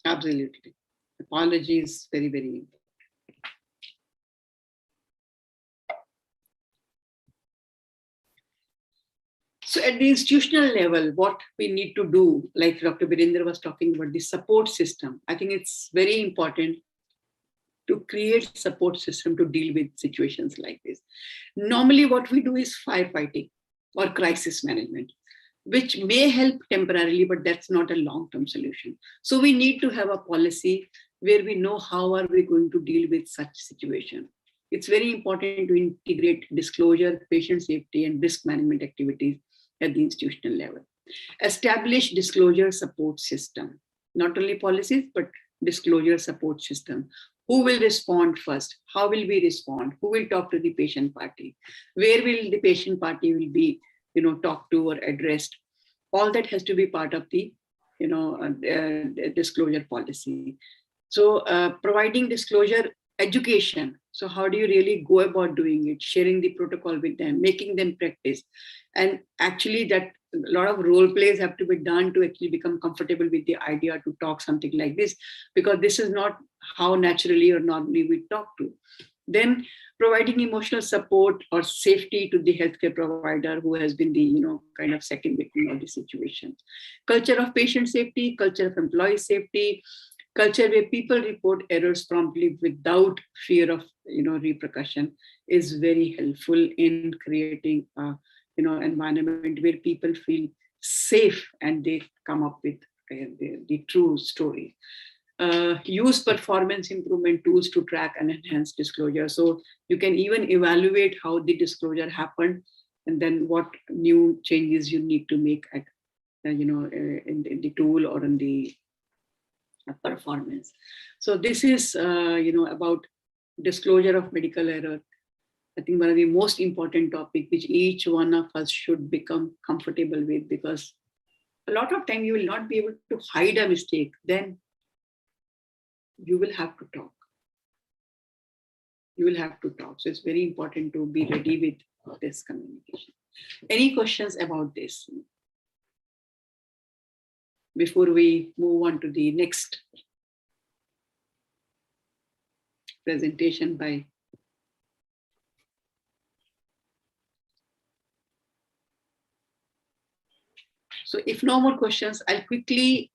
Absolutely. Apology is very, very important. So at the institutional level, what we need to do, like Dr. Birendra was talking about, the support system, I think it's very important to create support system to deal with situations like this. Normally what we do is firefighting or crisis management, which may help temporarily, but that's not a long-term solution. So we need to have a policy where we know how are we going to deal with such situation. It's very important to integrate disclosure, patient safety, and risk management activities at the institutional level. Establish disclosure support system, not only policies, but disclosure support system. Who will respond first? How will we respond? Who will talk to the patient party? Where will the patient party will be, talked to or addressed? All that has to be part of the, disclosure policy. So providing disclosure education. So how do you really go about doing it? Sharing the protocol with them, making them practice. And actually that a lot of role plays have to be done to actually become comfortable with the idea to talk something like this, because this is not how naturally or normally we talk to. Then providing emotional support or safety to the healthcare provider who has been the, kind of second victim of the situation. Culture of patient safety, culture of employee safety, culture where people report errors promptly without fear of, repercussion is very helpful in creating a, environment where people feel safe and they come up with the true story. Use performance improvement tools to track and enhance disclosure. So you can even evaluate how the disclosure happened and then what new changes you need to make at, in the tool or in the performance. So this is, about disclosure of medical error. I think one of the most important topic which each one of us should become comfortable with, because a lot of time you will not be able to hide a mistake. Then you will have to talk. You will have to talk. So it's very important to be ready with this communication. Any questions about this before we move on to the next presentation by So if no more questions, I'll quickly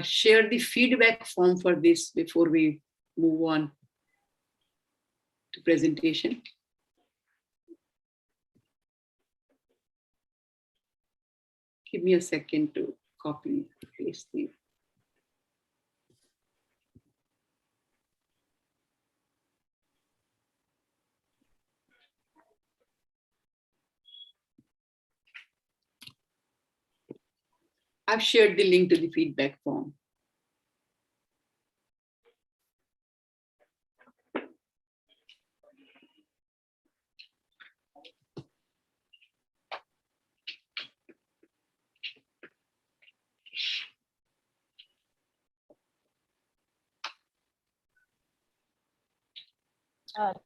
share the feedback form for this before we move on to presentation. Give me a second to copy paste the. I've shared the link to the feedback form.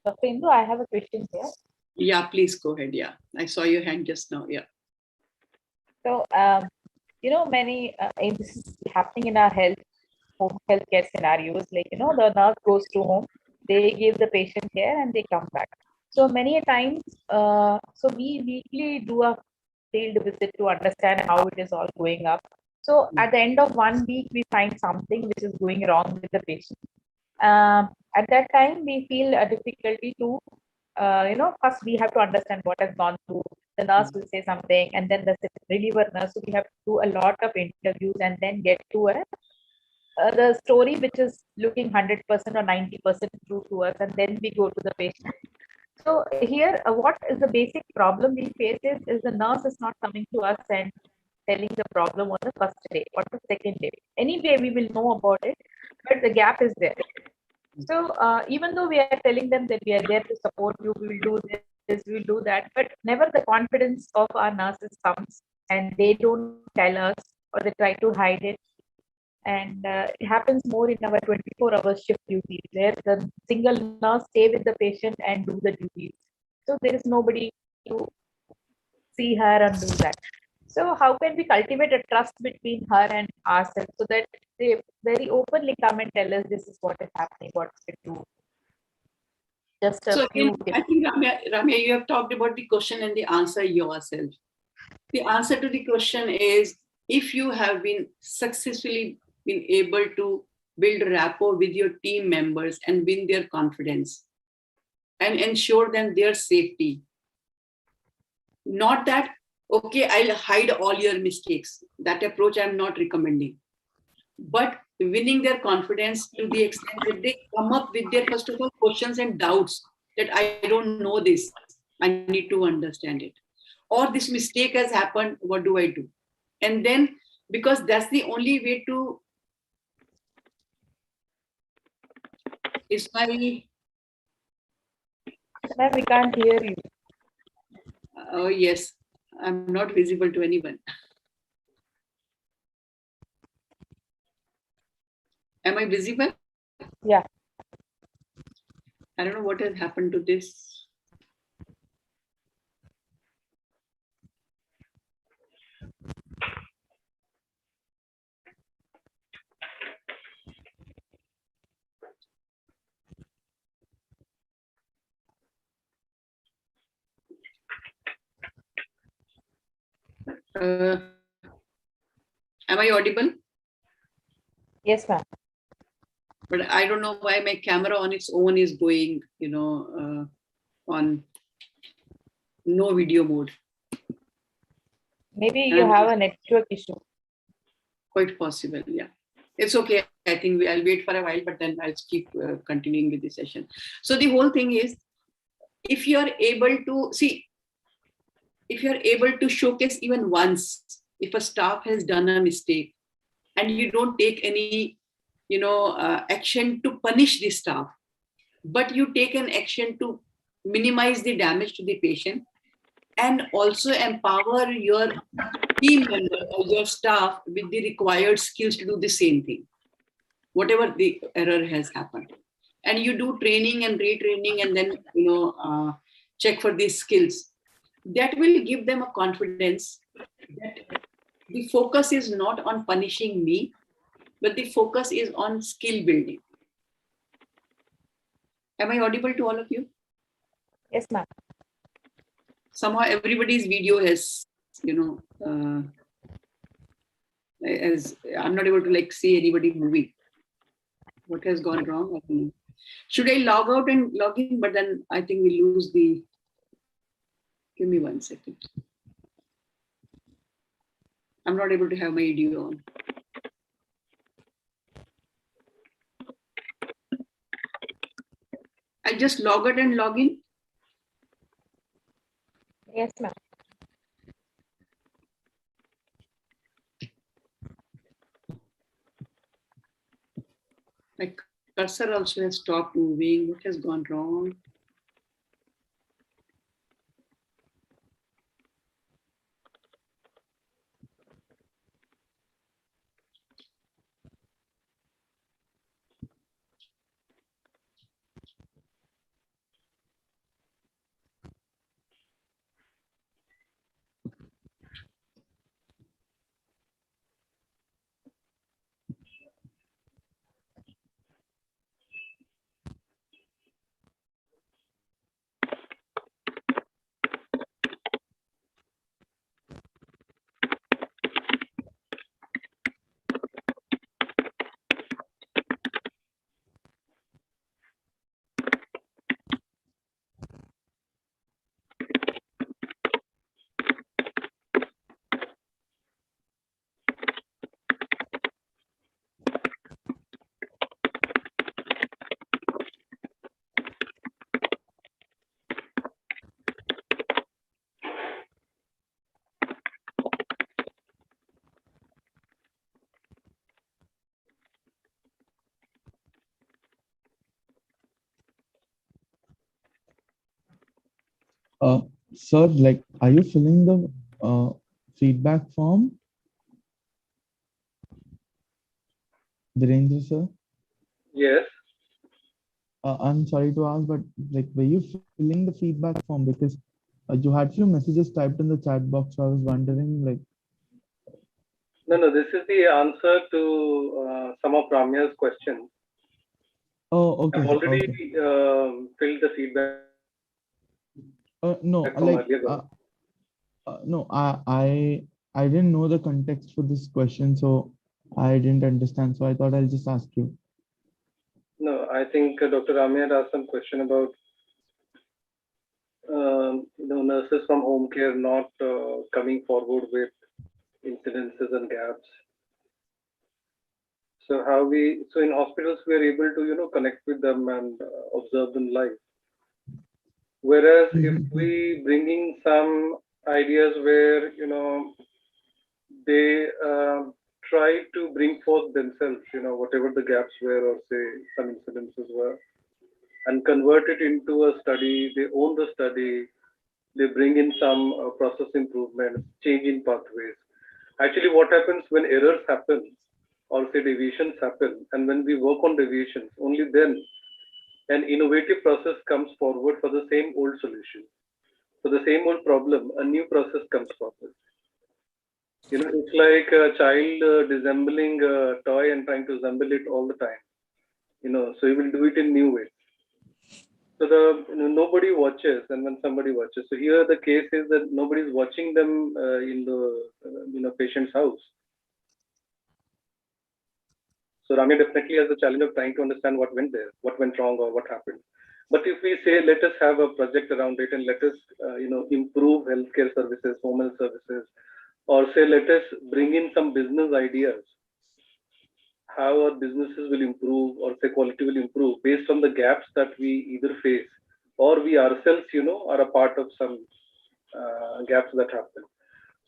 Dr. Indu, I have a question here. Yeah, please go ahead. Yeah, I saw your hand just now. Yeah. So, many this is happening in our home healthcare scenarios. Like, the nurse goes to home, they give the patient care, and they come back. So many a times, so we weekly do a field visit to understand how it is all going up. So at the end of 1 week, we find something which is going wrong with the patient. At that time, we feel a difficulty to, first we have to understand what has gone through. The nurse will say something, and then the reliever nurse. So we have to do a lot of interviews and then get to the story which is looking 100% or 90% true to us, and then we go to the patient. So here, what is the basic problem we face is the nurse is not coming to us and telling the problem on the first day or the second day. Anyway, we will know about it, but the gap is there. So even though we are telling them that we are there to support you, we will do this, we will do that, but never the confidence of our nurses comes, and they don't tell us, or they try to hide it. And it happens more in our 24-hour shift duties, where the single nurse stay with the patient and do the duties. So there is nobody to see her and do that. So how can we cultivate a trust between her and ourselves, so that they very openly come and tell us this is what is happening, what to do? Just a few. I think Ramya, you have talked about the question and the answer yourself. The answer to the question is, if you have been successfully been able to build rapport with your team members and win their confidence and ensure them their safety. Not that, okay, I'll hide all your mistakes. That approach I'm not recommending. But winning their confidence to the extent that they come up with their, first of all, questions and doubts that I don't know this, I need to understand it. Or this mistake has happened, what do I do? And then, because that's the only way to, Ma'am, we can't hear you. Oh, yes, I'm not visible to anyone. Am I visible? Yeah. I don't know what has happened to this. Am I audible? Yes, ma'am. But I don't know why my camera on its own is going, on no video mode. Maybe you have a network issue. Quite possible, yeah. It's okay. I think I'll wait for a while, but then I'll keep continuing with the session. So the whole thing is, if you're able to see, if you're able to showcase even once, if a staff has done a mistake and you don't take any, action to punish the staff, but you take an action to minimize the damage to the patient, and also empower your team member or your staff with the required skills to do the same thing, whatever the error has happened. And you do training and retraining, and then check for these skills. That will give them a confidence that the focus is not on punishing me, but the focus is on skill building. Am I audible to all of you? Yes, ma'am. Somehow everybody's video has, as I'm not able to see anybody moving. What has gone wrong? I don't know. Should I log out and log in? But then I think we lose the. Give me 1 second. I'm not able to have my video on. I just log out and log in. Yes, ma'am. My cursor also has stopped moving. What has gone wrong? Sir, are you filling the feedback form? Virendra, sir? Yes. I'm sorry to ask, but were you filling the feedback form? Because you had few messages typed in the chat box. So I was wondering, No, this is the answer to some of Ramya's questions. Oh, okay. I've already Okay. filled the feedback. No, no, I didn't know the context for this question, so I didn't understand. So I thought I'll just ask you. No, I think Dr. Ramya had asked some question about nurses from home care not coming forward with incidences and gaps. So in hospitals we are able to connect with them and observe them live. Whereas if we bring in some ideas where they try to bring forth themselves, whatever the gaps were or say some incidences were, and convert it into a study, they own the study, they bring in some process improvements, change in pathways. Actually, what happens when errors happen or say deviations happen, and when we work on deviations, only then an innovative process comes forward for the same old solution. For the same old problem, a new process comes forward. It's like a child dissembling a toy and trying to assemble it all the time. So he will do it in new ways. So nobody watches, and when somebody watches, so here the case is that nobody is watching them in the patient's house. So Ramya definitely has the challenge of trying to understand what went there, what went wrong, or what happened. But if we say let us have a project around it and let us improve healthcare services, home health services, or say let us bring in some business ideas, how our businesses will improve or say quality will improve based on the gaps that we either face or we ourselves are a part of some gaps that happen.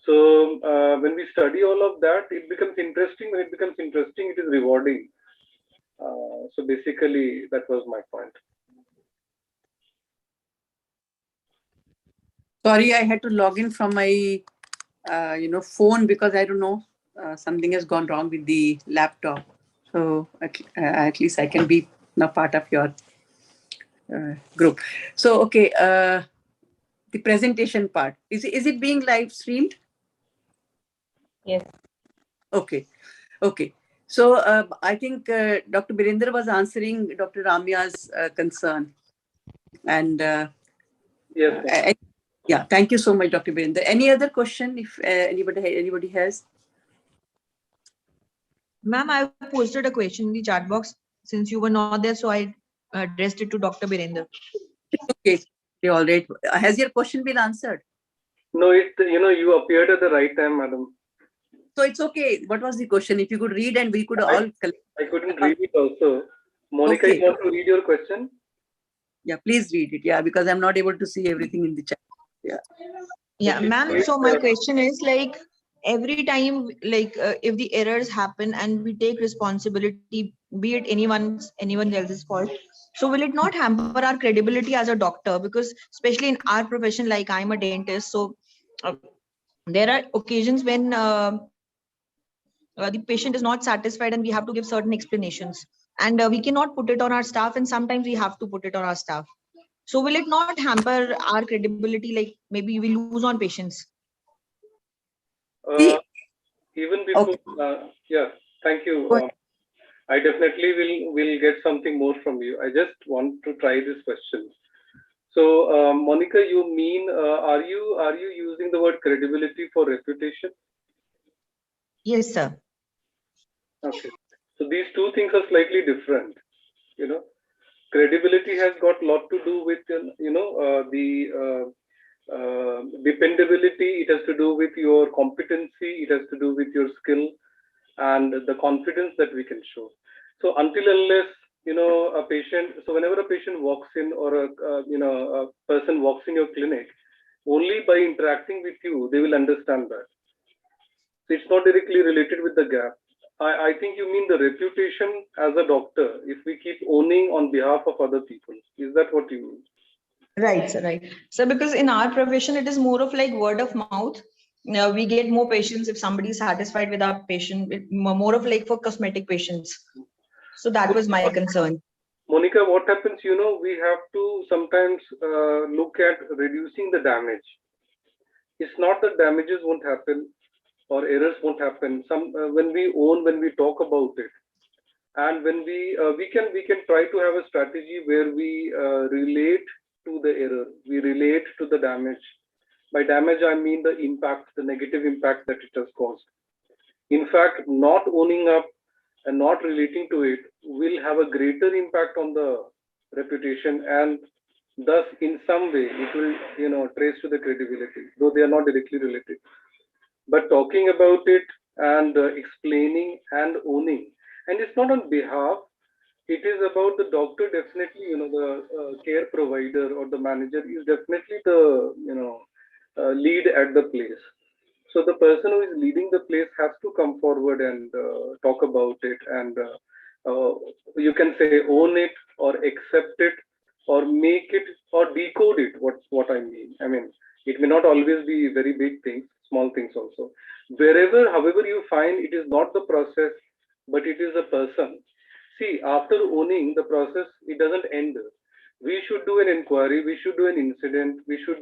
So when we study all of that, it becomes interesting. When it becomes interesting, it is rewarding. So basically that was my point. Sorry, I had to log in from my phone because I don't know, something has gone wrong with the laptop. So at least I can be now part of your group. So okay, the presentation part, is it being live streamed? Yes. Okay. So I think Dr. Birender was answering Dr. Ramya's concern, and Yes. yeah, thank you so much, Dr. Birender. Any other question, if anybody has? Ma'am, I posted a question in the chat box since you were not there, so I addressed it to Dr. Birender. Okay, all right. Has your question been answered? No, you appeared at the right time, madam. So it's okay. What was the question? If you could read, and we could all. I couldn't read it also. Monica, Okay. you want to read your question? Yeah, please read it. Yeah, because I'm not able to see everything in the chat. Yeah. Yeah, ma'am. So my question is like, every time, like if the errors happen and we take responsibility, be it anyone else's fault, so will it not hamper our credibility as a doctor? Because especially in our profession, like I'm a dentist, so there are occasions when the patient is not satisfied and we have to give certain explanations, and we cannot put it on our staff, and sometimes we have to put it on our staff. So will it not hamper our credibility, like maybe we lose on patients? Even before, yeah, thank you. I definitely will get something more from you. I just want to try this question. So, Monica, you mean are you using the word credibility for reputation? Yes, sir. Okay. So these two things are slightly different. Credibility has got a lot to do with the dependability. It has to do with your competency. It has to do with your skill and the confidence that we can show. So until unless a patient, so whenever a patient walks in, or a person walks in your clinic, only by interacting with you they will understand that. So it's not directly related with the gap. I think you mean the reputation as a doctor, if we keep owning on behalf of other people. Is that what you mean? Right, sir, right. So because in our profession, it is more of like word of mouth. We get more patients if somebody is satisfied with our patient, more of like for cosmetic patients. So that was my concern. Monica, what happens, we have to sometimes look at reducing the damage. It's not that damages won't happen or errors won't happen. When we talk about it, and when we can try to have a strategy where we relate to the error, we relate to the damage. By damage, I mean the impact, the negative impact that it has caused. In fact, not owning up and not relating to it will have a greater impact on the reputation, and thus in some way it will trace to the credibility, though they are not directly related. But talking about it and explaining and owning, and it's not on behalf, it is about the doctor. Definitely, the care provider or the manager is definitely the lead at the place. So the person who is leading the place has to come forward and talk about it, and you can say own it or accept it or make it or decode it. What I mean? I mean, it may not always be very big things, small things also. However you find it is not the process, but it is a person. See, after owning the process, it doesn't end. We should do an inquiry. We should do an incident. We should